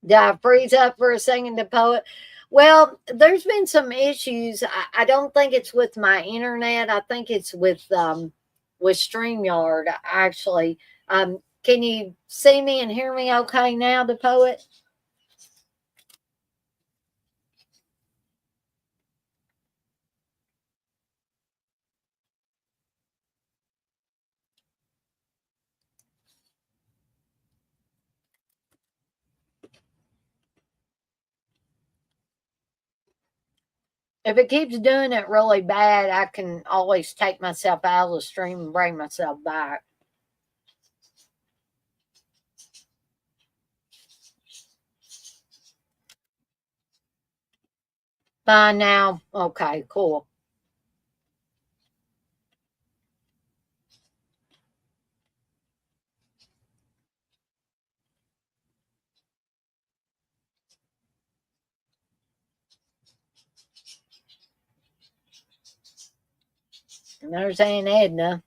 Did I freeze up for a second to poet? Well, there's been some issues. I don't think it's with my internet. I think it's with StreamYard actually. Can you see me and hear me okay now, the poet? If it keeps doing it really bad, I can always take myself out of the stream and bring myself back. Fine now. Okay, cool. And there's Aunt Edna.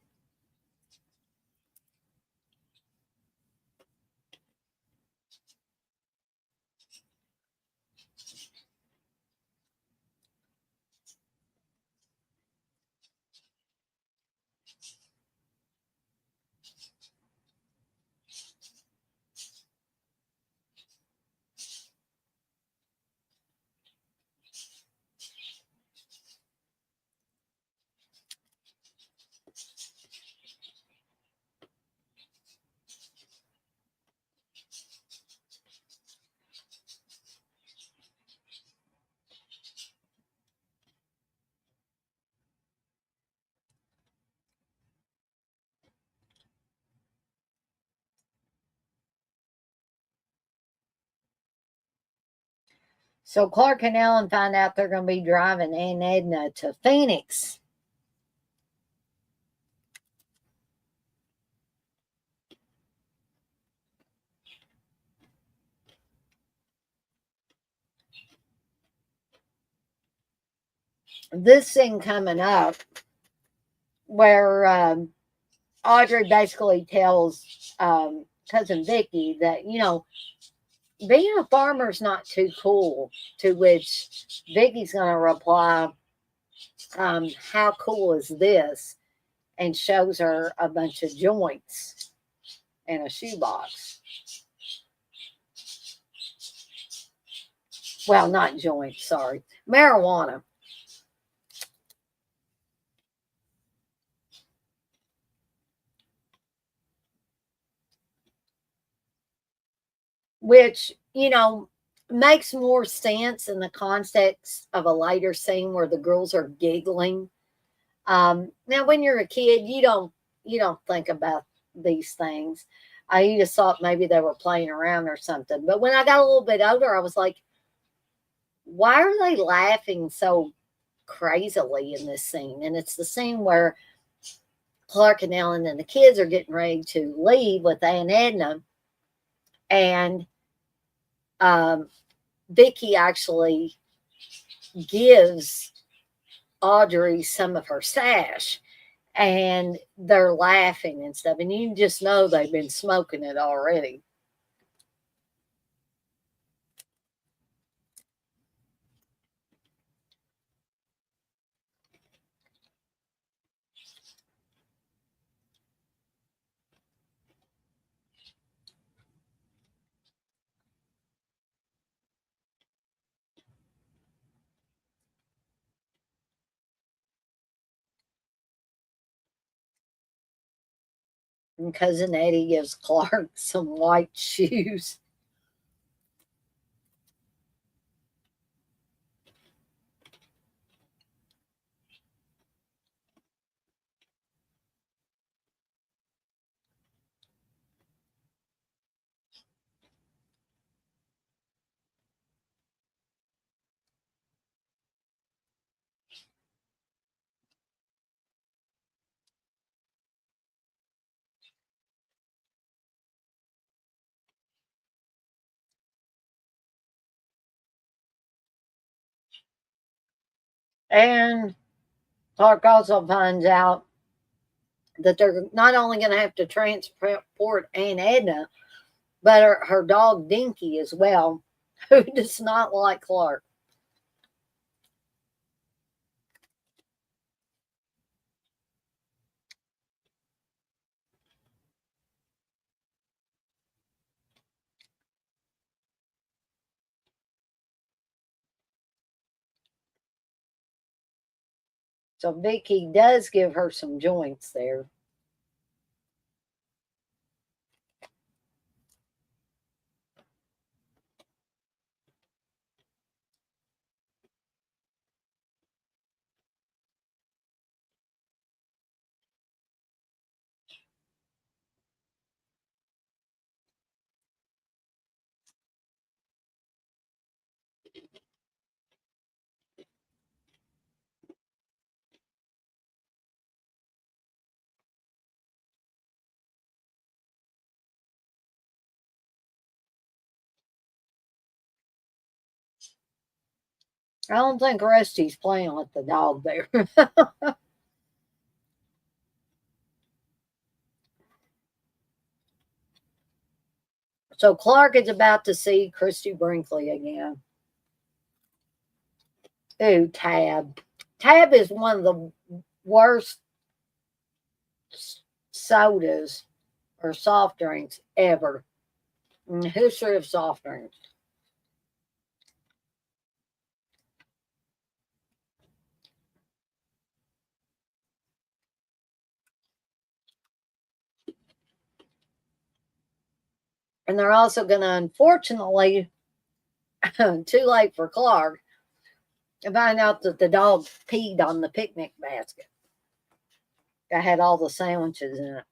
So Clark and Ellen find out they're going to be driving Aunt Edna to Phoenix. This thing coming up where Audrey basically tells cousin Vicky that, being a farmer's not too cool, to which Vicky's going to reply, how cool is this? And shows her a bunch of joints in a shoebox. Well, not joints, sorry. Marijuana. Which, makes more sense in the context of a later scene where the girls are giggling. Now, when you're a kid, you don't think about these things. You just thought maybe they were playing around or something. But when I got a little bit older, I was like, why are they laughing so crazily in this scene? And it's the scene where Clark and Ellen and the kids are getting ready to leave with Aunt Edna, and Vicky actually gives Audrey some of her stash, and they're laughing and stuff, and you just know they've been smoking it already. And cousin Eddie gives Clark some white shoes. And Clark also finds out that they're not only going to have to transport Aunt Edna, but her dog Dinky as well, who does not like Clark. So Vicky does give her some joints there. I don't think Rusty's playing with the dog there. So Clark is about to see Christy Brinkley again. Ooh, Tab. Tab is one of the worst sodas or soft drinks ever in the history of soft drinks. And they're also going to, unfortunately, too late for Clark, find out that the dog peed on the picnic basket that had all the sandwiches in it.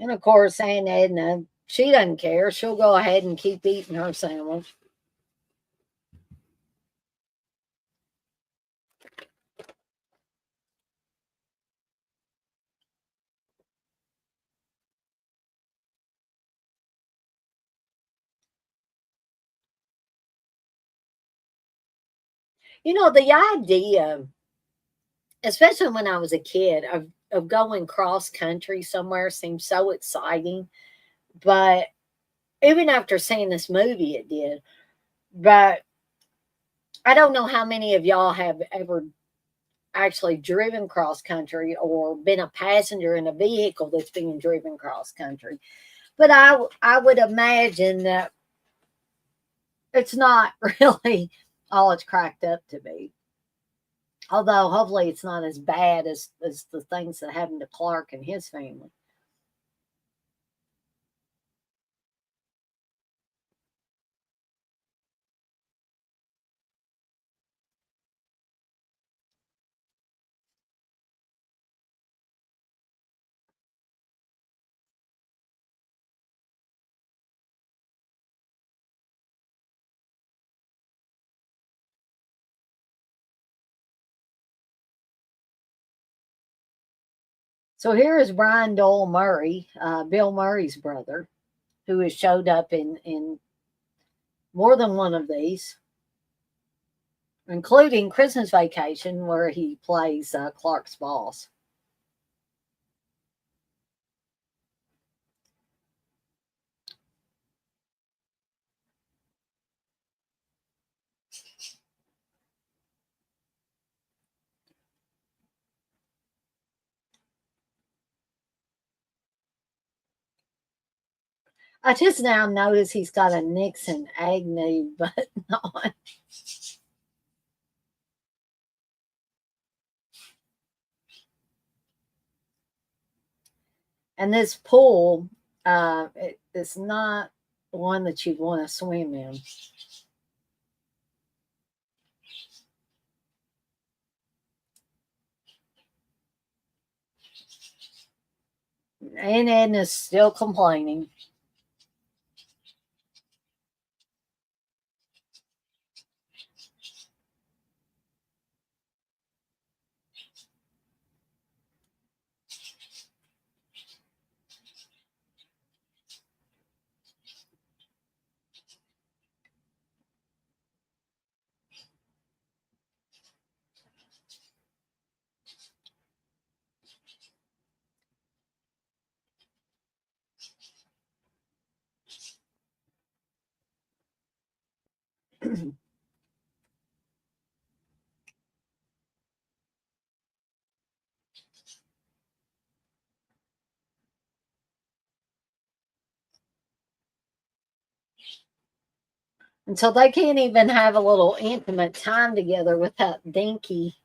And of course, Aunt Edna, she doesn't care. She'll go ahead and keep eating her sandwich. The idea, especially when I was a kid, of going cross country somewhere seemed so exciting. But even after seeing this movie, it did. But I don't know how many of y'all have ever actually driven cross country or been a passenger in a vehicle that's being driven cross country. But I would imagine that it's not really all it's cracked up to be. Although hopefully it's not as bad as the things that happened to Clark and his family. So here is Brian Dole Murray, Bill Murray's brother, who has showed up in more than one of these, including Christmas Vacation, where he plays Clark's boss. I just now notice he's got a Nixon Agnew button on. And this pool, it's not one that you'd want to swim in. And Edna's still complaining. And so they can't even have a little intimate time together without Dinky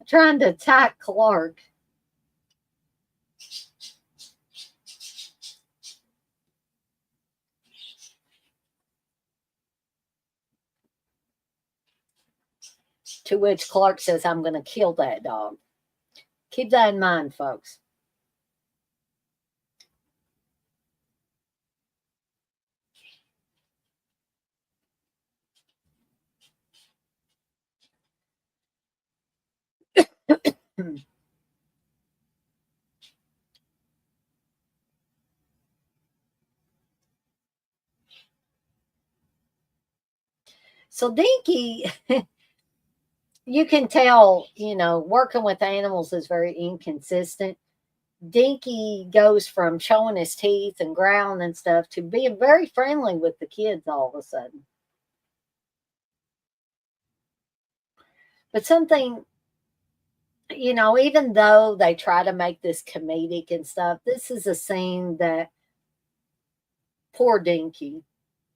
trying to attack Clark. To which Clark says, I'm going to kill that dog. Keep that in mind, folks. So Dinky, you can tell, working with animals is very inconsistent. Dinky goes from showing his teeth and growling and stuff to being very friendly with the kids all of a sudden. But something, even though they try to make this comedic and stuff, this is a scene that poor Dinky.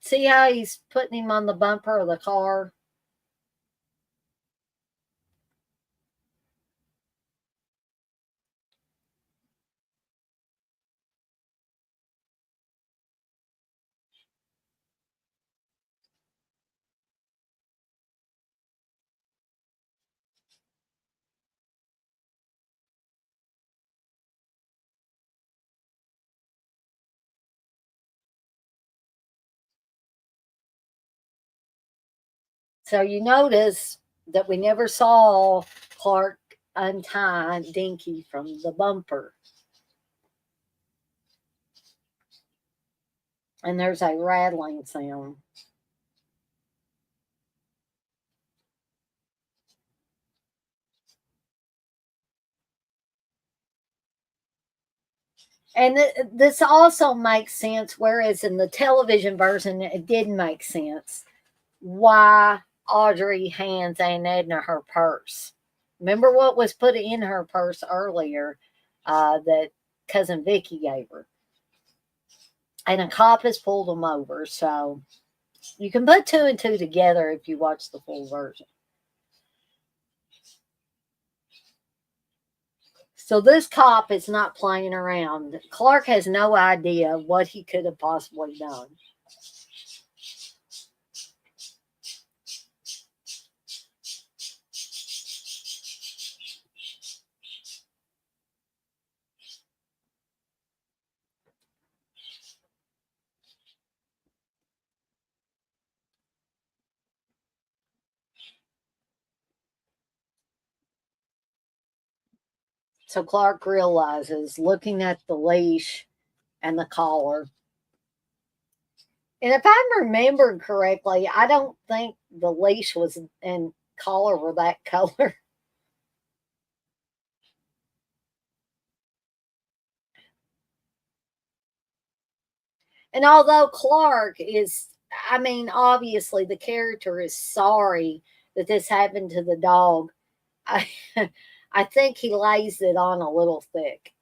See how he's putting him on the bumper of the car? So you notice that we never saw Clark untie Dinky from the bumper. And there's a rattling sound. And this also makes sense, whereas in the television version, it didn't make sense. Why Audrey hands Aunt Edna her purse. Remember what was put in her purse earlier that cousin Vicky gave her. And a cop has pulled them over. So you can put two and two together if you watch the full version. So this cop is not playing around. Clark has no idea what he could have possibly done. So Clark realizes, looking at the leash and the collar. And if I remember correctly, I don't think the leash was and collar were that color. And although Clark is, I mean, obviously the character is sorry that this happened to the dog, I, I think he lays it on a little thick.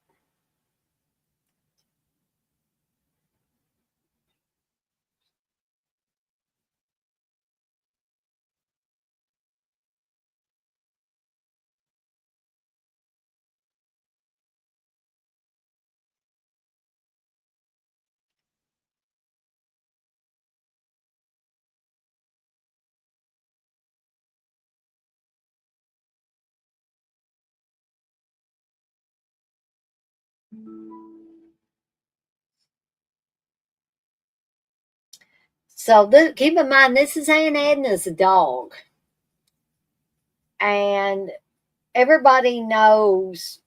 So keep in mind, this is Aunt Edna's dog. And everybody knows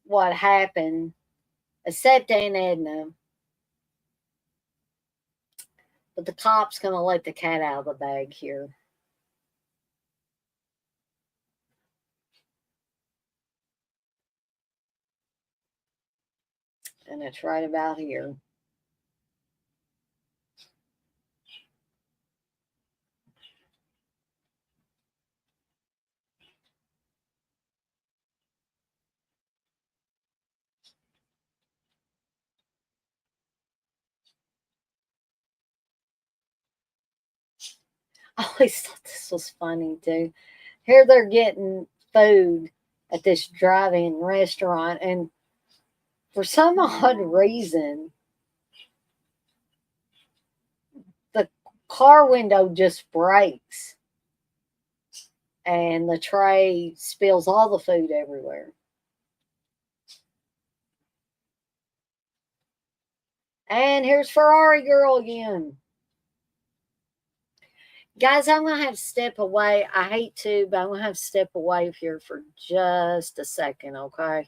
what happened except Aunt Edna. But the cop's going to let the cat out of the bag here. And it's right about here. I always thought this was funny too. Here they're getting food at this drive-in restaurant, and for some odd reason, the car window just breaks, and the tray spills all the food everywhere. And here's Ferrari Girl again. Guys, I'm going to have to step away. I hate to, but I'm going to have to step away here for just a second, okay?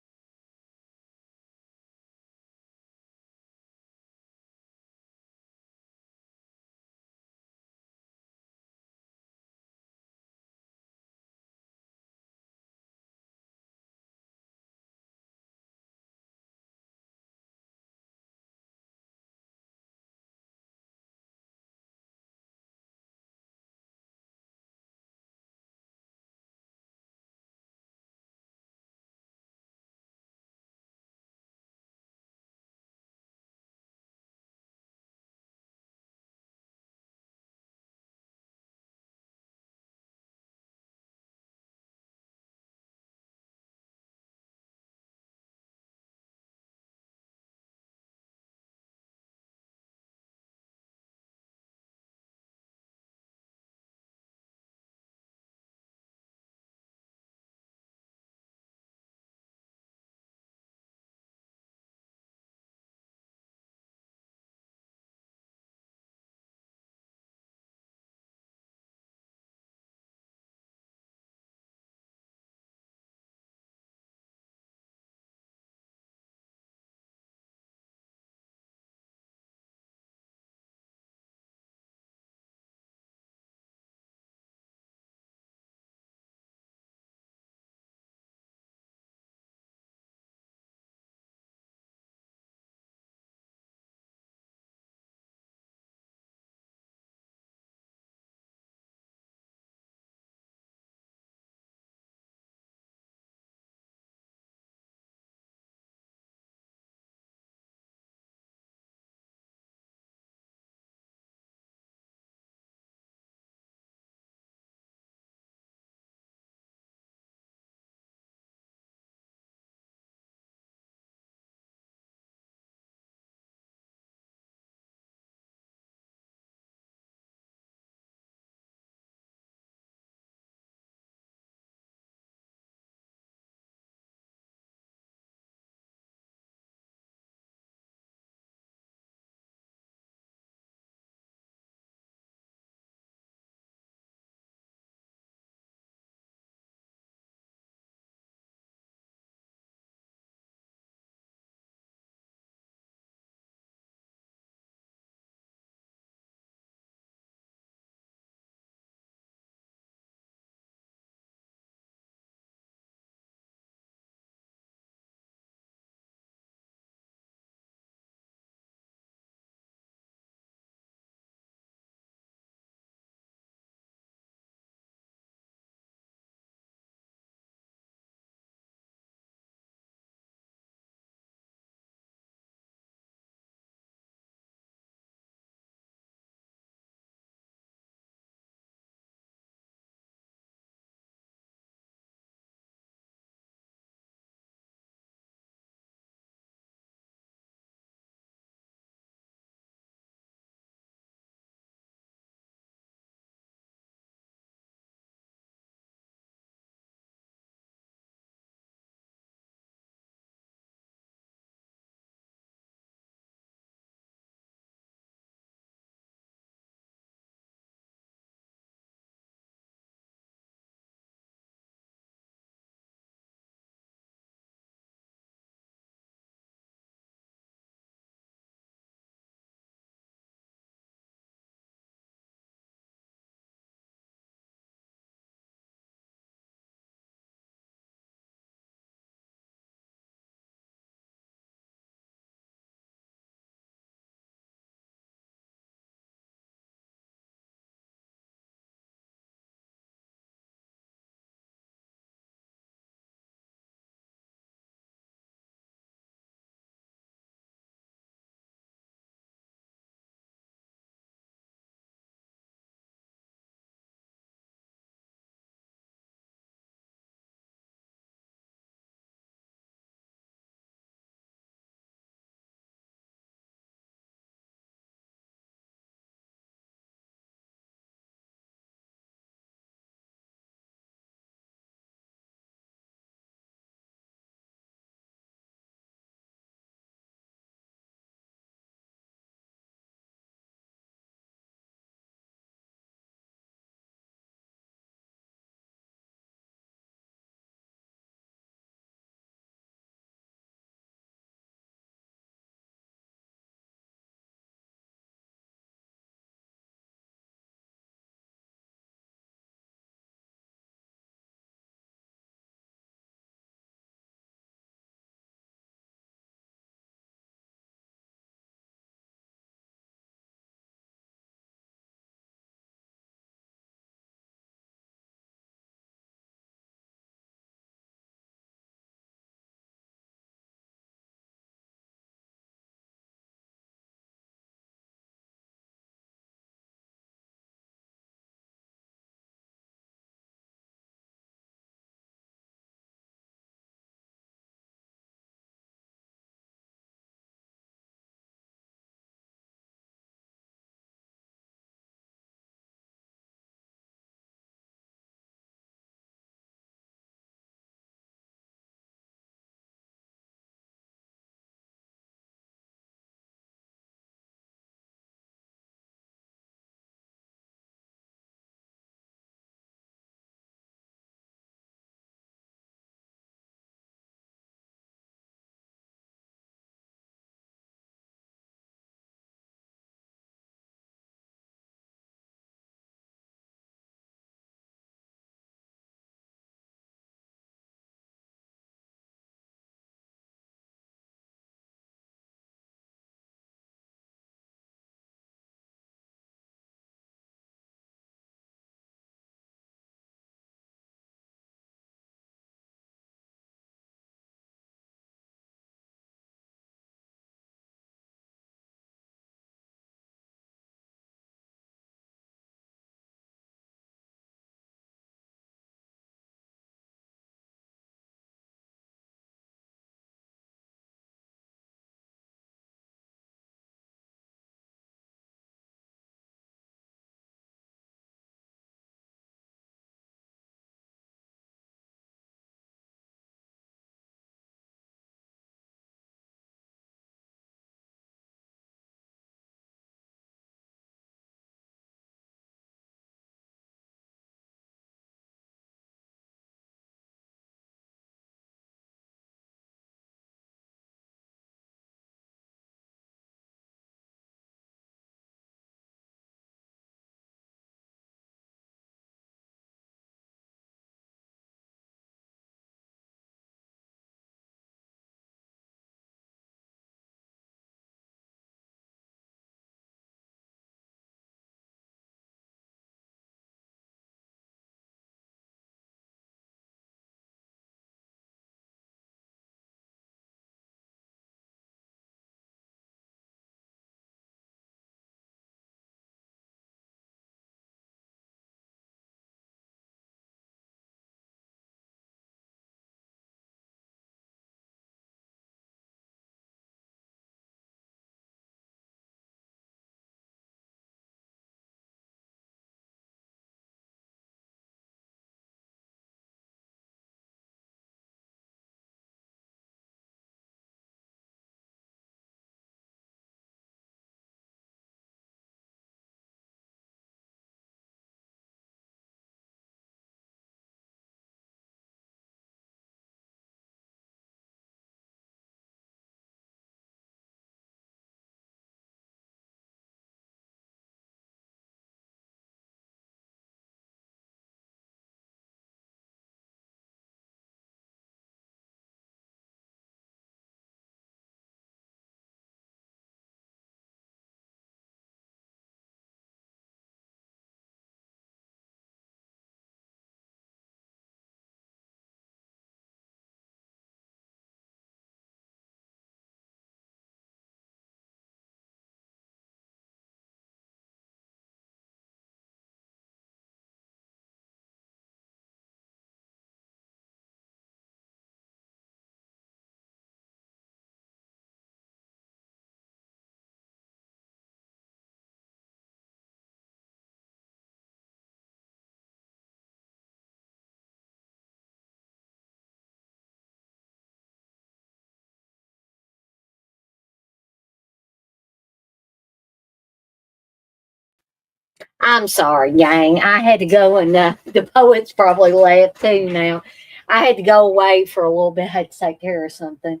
I'm sorry, gang. I had to go, and the poet's probably left too now. I had to go away for a little bit. Had to take care of something.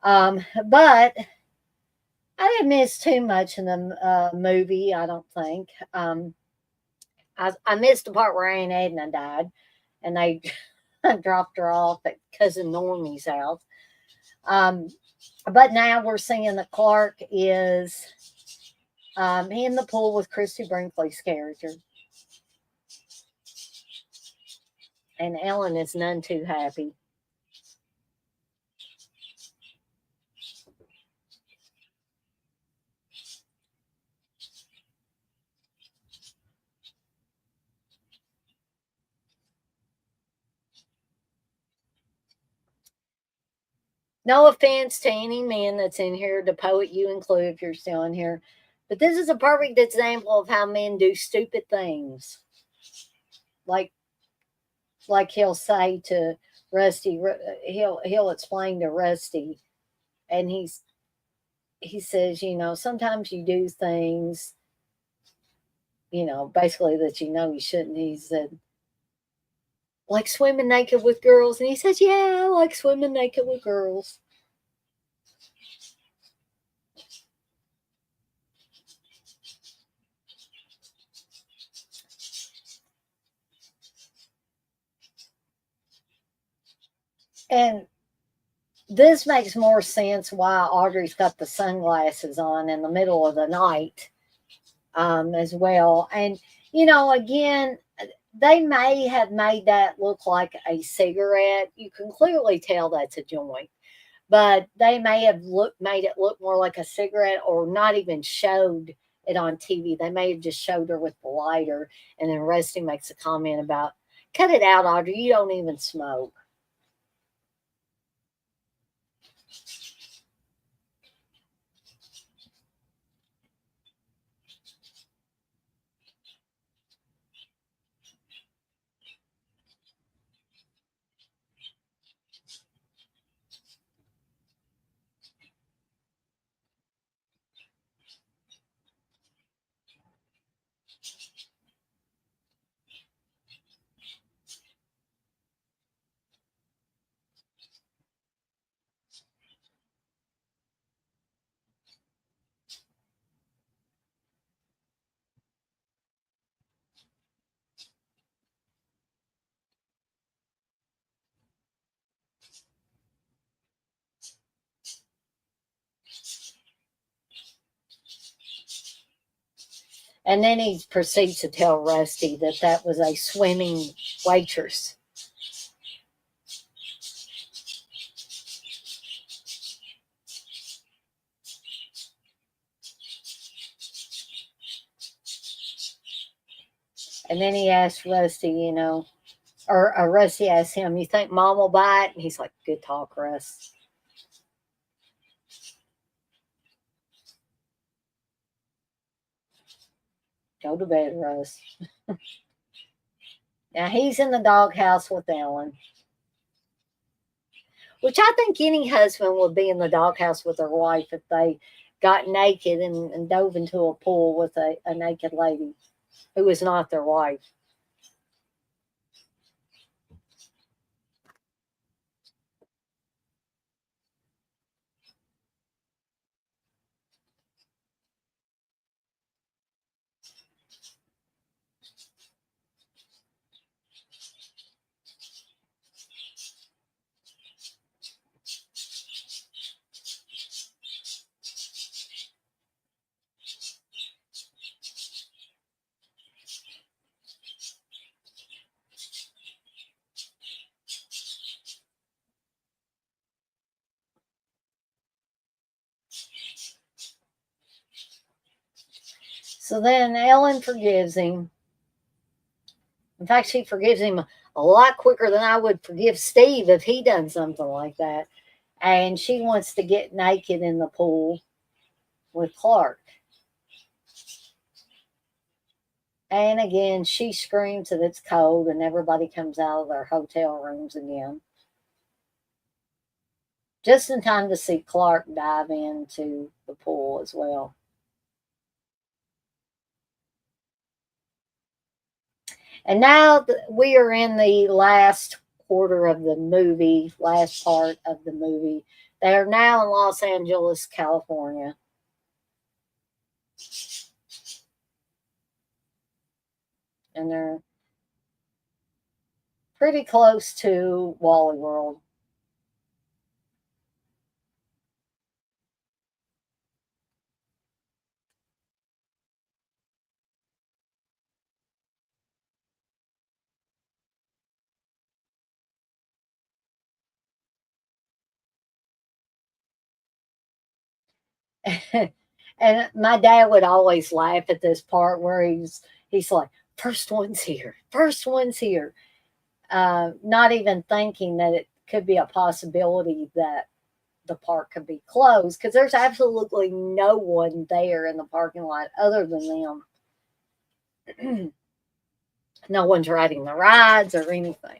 But I didn't miss too much in the movie. I don't think. I missed the part where Aunt Edna died, and they dropped her off at cousin Normie's house. Um, but now we're seeing that Clark is in the pool with Christy Brinkley's character, and Ellen is none too happy. No offense to any man that's in here, the poet you include if you're still in here, but this is a perfect example of how men do stupid things. Like he'll say to Rusty, he'll explain to Rusty, and he says, sometimes you do things, basically that you shouldn't. He said, like swimming naked with girls, and he says, yeah, I like swimming naked with girls. And this makes more sense why Audrey's got the sunglasses on in the middle of the night, as well. And, again, they may have made that look like a cigarette. You can clearly tell that's a joint, but they may have made it look more like a cigarette, or not even showed it on TV. They may have just showed her with the lighter, and then Rusty makes a comment about, cut it out, Audrey, you don't even smoke. And then he proceeds to tell Rusty that was a swimming waitress. And then he asked Rusty, or Rusty asked him, you think Mom will buy it? And he's like, good talk, Russ. Go to bed, Russ. Now he's in the doghouse with Ellen, which I think any husband would be in the doghouse with their wife if they got naked and dove into a pool with a naked lady who was not their wife. So then Ellen forgives him. In fact, she forgives him a lot quicker than I would forgive Steve if he done something like that. And she wants to get naked in the pool with Clark. And again, she screams that it's cold, and everybody comes out of their hotel rooms again. Just in time to see Clark dive into the pool as well. And now we are in the last quarter of the movie, last part of the movie. They are now in Los Angeles, California. And they're pretty close to Wally World. And my dad would always laugh at this part where he's like, first one's here, first one's here. Not even thinking that it could be a possibility that the park could be closed because there's absolutely no one there in the parking lot other than them. No one's riding the rides or anything.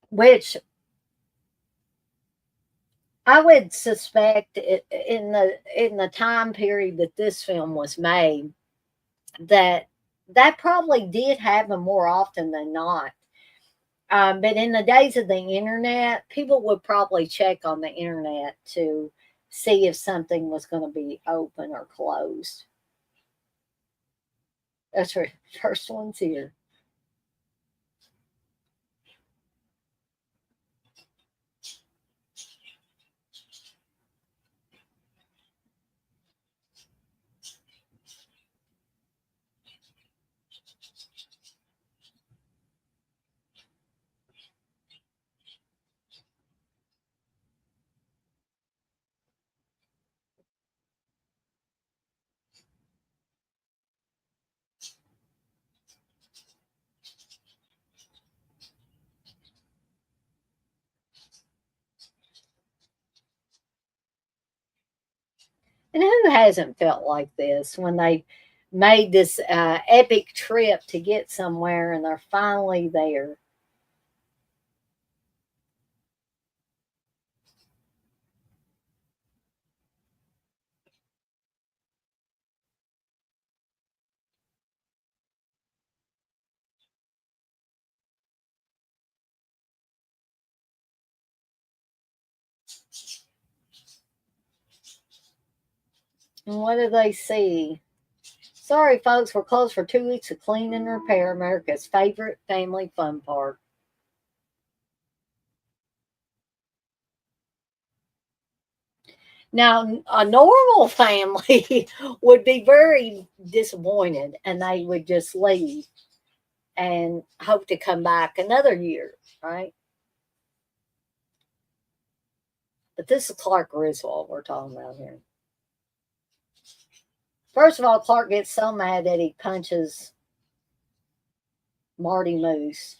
Which I would suspect in the time period that this film was made that that probably did happen more often than not. But in the days of the internet, people would probably check on the internet to see if something was going to be open or closed. That's right. First one's here. And who hasn't felt like this when they made this epic trip to get somewhere and they're finally there? And what do they see? Sorry, folks, we're closed for 2 weeks to clean and repair America's favorite family fun park. Now, a normal family would be very disappointed and they would just leave and hope to come back another year, right? But this is Clark Griswold we're talking about here. First of all, Clark gets so mad that he punches Marty Moose.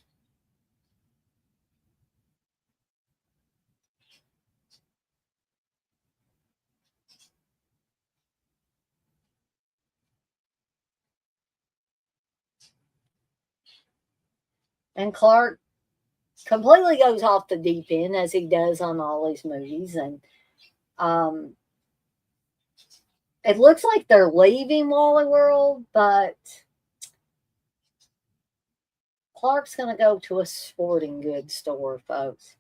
And Clark completely goes off the deep end as he does on all these movies. And um, it looks like they're leaving Wally World, but Clark's going to go to a sporting goods store, folks.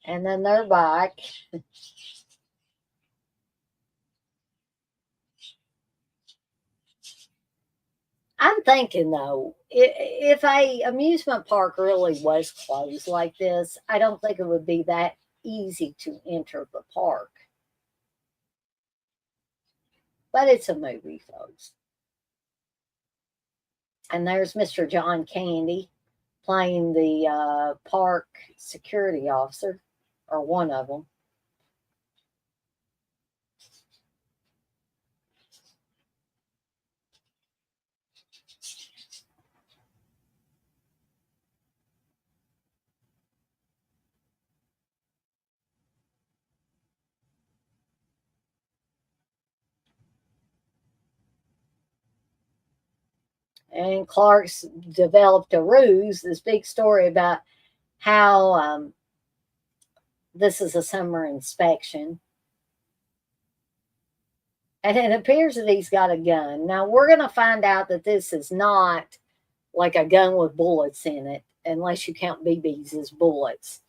And then they're back. I'm thinking though, if a amusement park really was closed like this, I don't think it would be that easy to enter the park. But it's a movie, folks. And there's Mr. John Candy playing the park security officer, or one of them. And Clark's developed a ruse, this big story about how this is a summer inspection. And it appears that he's got a gun. Now, we're going to find out that this is not like a gun with bullets in it, unless you count BBs as bullets.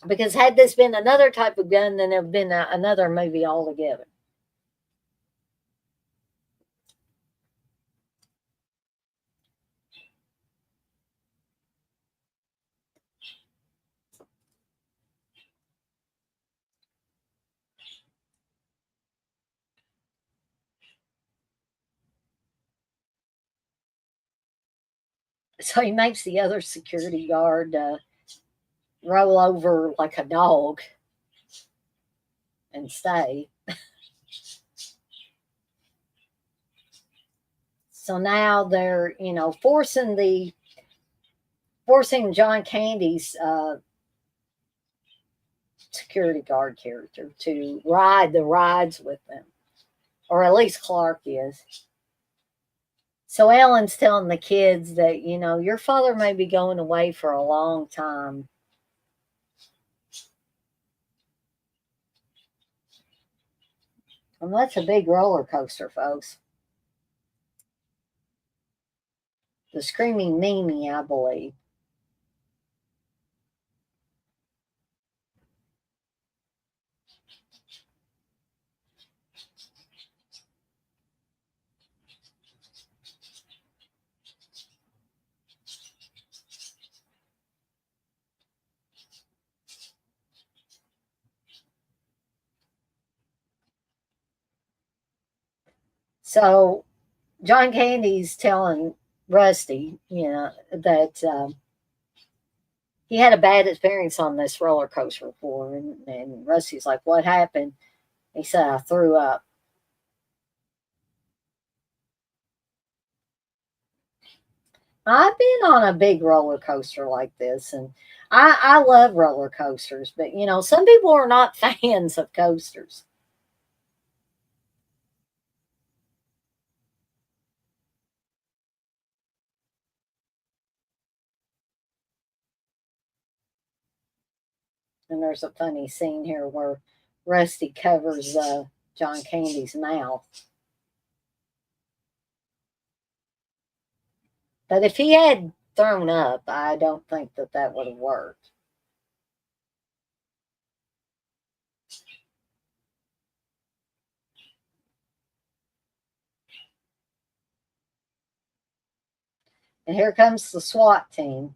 Because had this been another type of gun, then it would have been another movie altogether. So he makes the other security guard roll over like a dog and stay. So now they're, forcing John Candy's security guard character to ride the rides with them, or at least Clark is. So Ellen's telling the kids that, your father may be going away for a long time. And that's a big roller coaster, folks. The Screaming Mimi, I believe. So John Candy's telling Rusty, that he had a bad experience on this roller coaster before. And Rusty's like, what happened? He said, I threw up. I've been on a big roller coaster like this, and I love roller coasters, but some people are not fans of coasters. And there's a funny scene here where Rusty covers John Candy's mouth. But if he had thrown up, I don't think that would have worked. And here comes the SWAT team.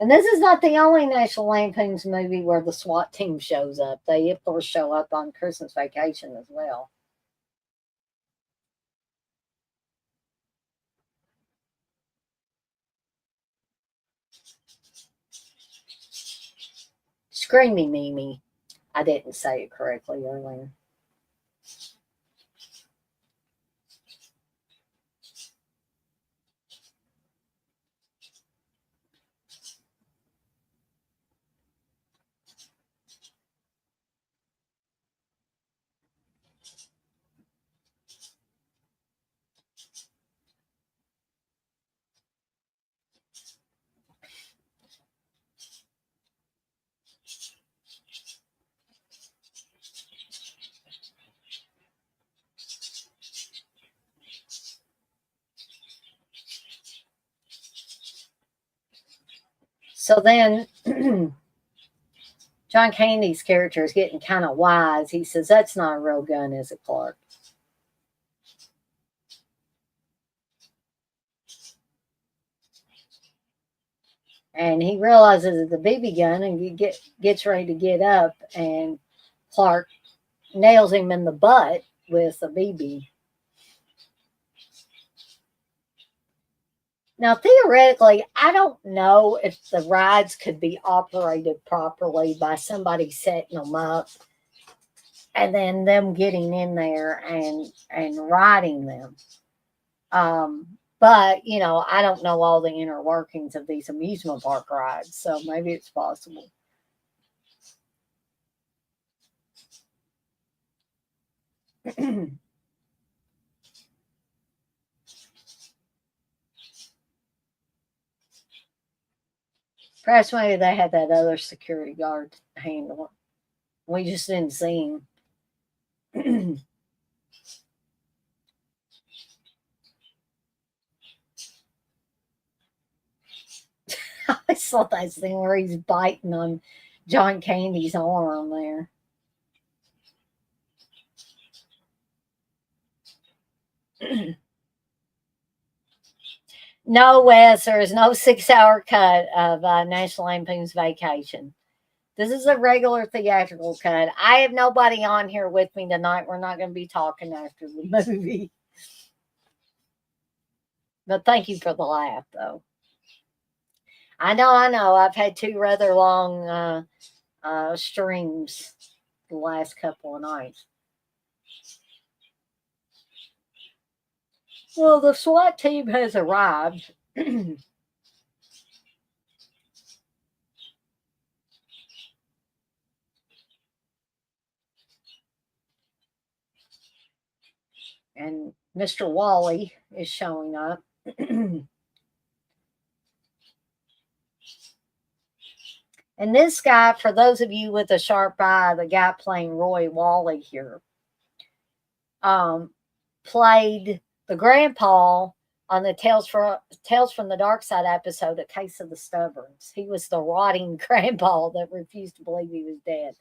And this is not the only National Lampoon's movie where the SWAT team shows up. They, of course, show up on Christmas Vacation as well. Screaming Mimi. I didn't say it correctly earlier. So then John Candy's character is getting kind of wise. He says, that's not a real gun, is it, Clark? And he realizes it's a BB gun, and he gets ready to get up, and Clark nails him in the butt with a BB. Now, theoretically, I don't know if the rides could be operated properly by somebody setting them up and then them getting in there and riding them. But I don't know all the inner workings of these amusement park rides, so maybe it's possible. Perhaps maybe they had that other security guard handle it. We just didn't see him. I saw that scene where he's biting on John Candy's arm there. No, Wes, there is no 6 hour cut of National Lampoon's Vacation. This is a regular theatrical cut. I have nobody on here with me tonight. We're not going to be talking after the movie. But thank you for the laugh, though. I know. I've had two rather long streams the last couple of nights. Well, the SWAT team has arrived. And Mr. Wally is showing up. And this guy, for those of you with a sharp eye, the guy playing Roy Wally here, played the grandpa on the Tales from the Dark Side episode, A Case of the Stubborns. He was the rotting grandpa that refused to believe he was dead.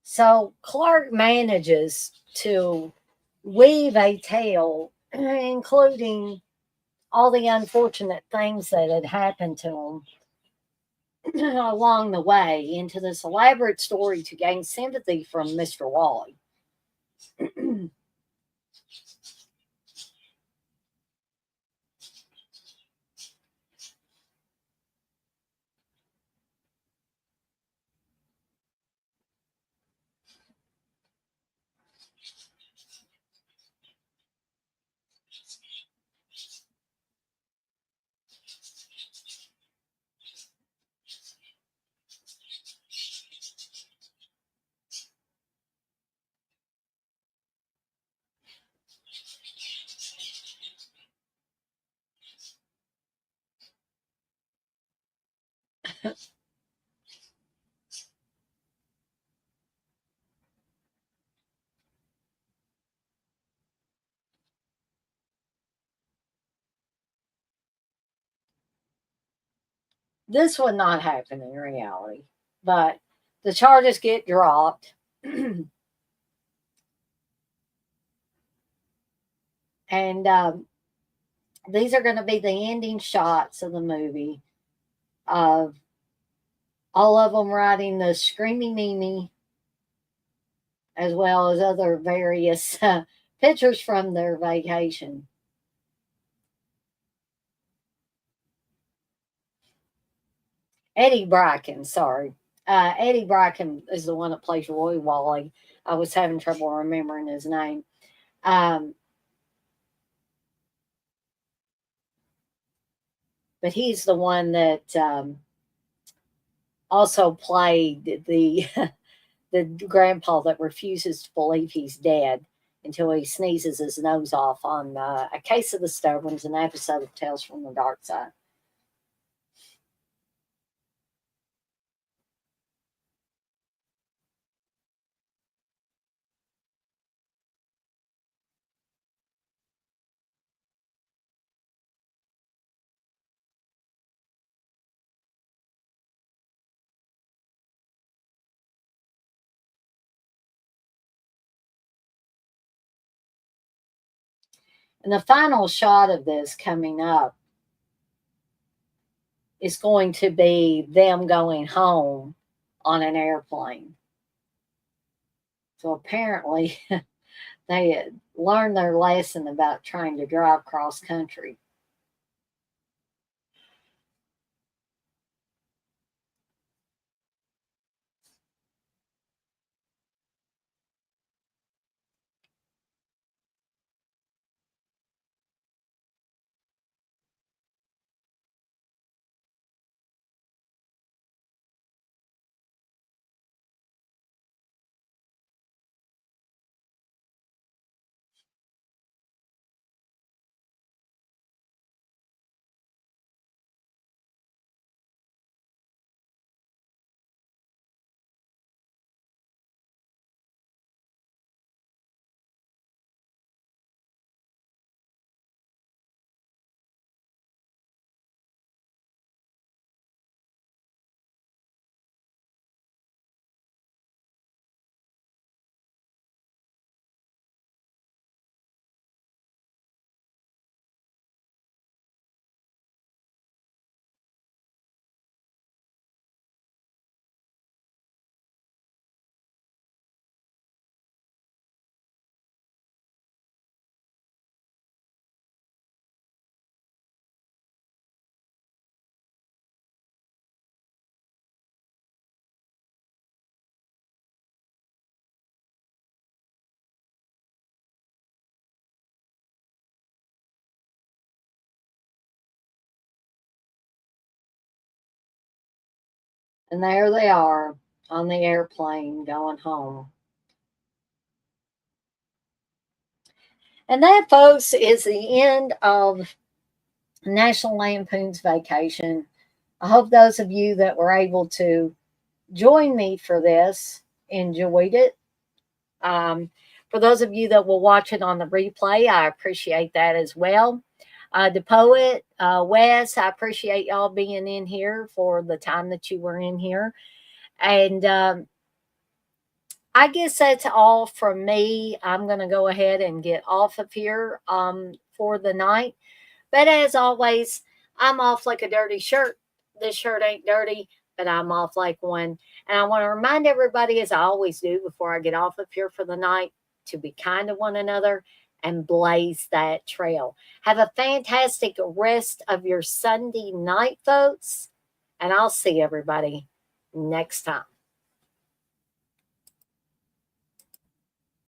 So Clark manages to weave a tale, including all the unfortunate things that had happened to him along the way, into this elaborate story to gain sympathy from Mr. Wally. This would not happen in reality, but the charges get dropped. And these are going to be the ending shots of the movie. Of all of them riding the Screaming Mimi, as well as other various pictures from their vacation. Eddie Bracken, sorry. Eddie Bracken is the one that plays Roy Wally. I was having trouble remembering his name. But he's the one that also played the the grandpa that refuses to believe he's dead until he sneezes his nose off on A Case of the Stubborns, an episode of Tales from the Dark Side. And the final shot of this coming up is going to be them going home on an airplane. So apparently, they had learned their lesson about trying to drive cross country. And there they are on the airplane going home. And that, folks, is the end of National Lampoon's Vacation. I hope those of you that were able to join me for this enjoyed it. For those of you that will watch it on the replay, I appreciate that as well. The poet, Wes, I appreciate y'all being in here for the time that you were in here. And I guess that's all from me. I'm going to go ahead and get off of here for the night. But as always, I'm off like a dirty shirt. This shirt ain't dirty, but I'm off like one. And I want to remind everybody, as I always do before I get off of here for the night, to be kind to one another and blaze that trail. Have a fantastic rest of your Sunday night, folks. And I'll see everybody next time.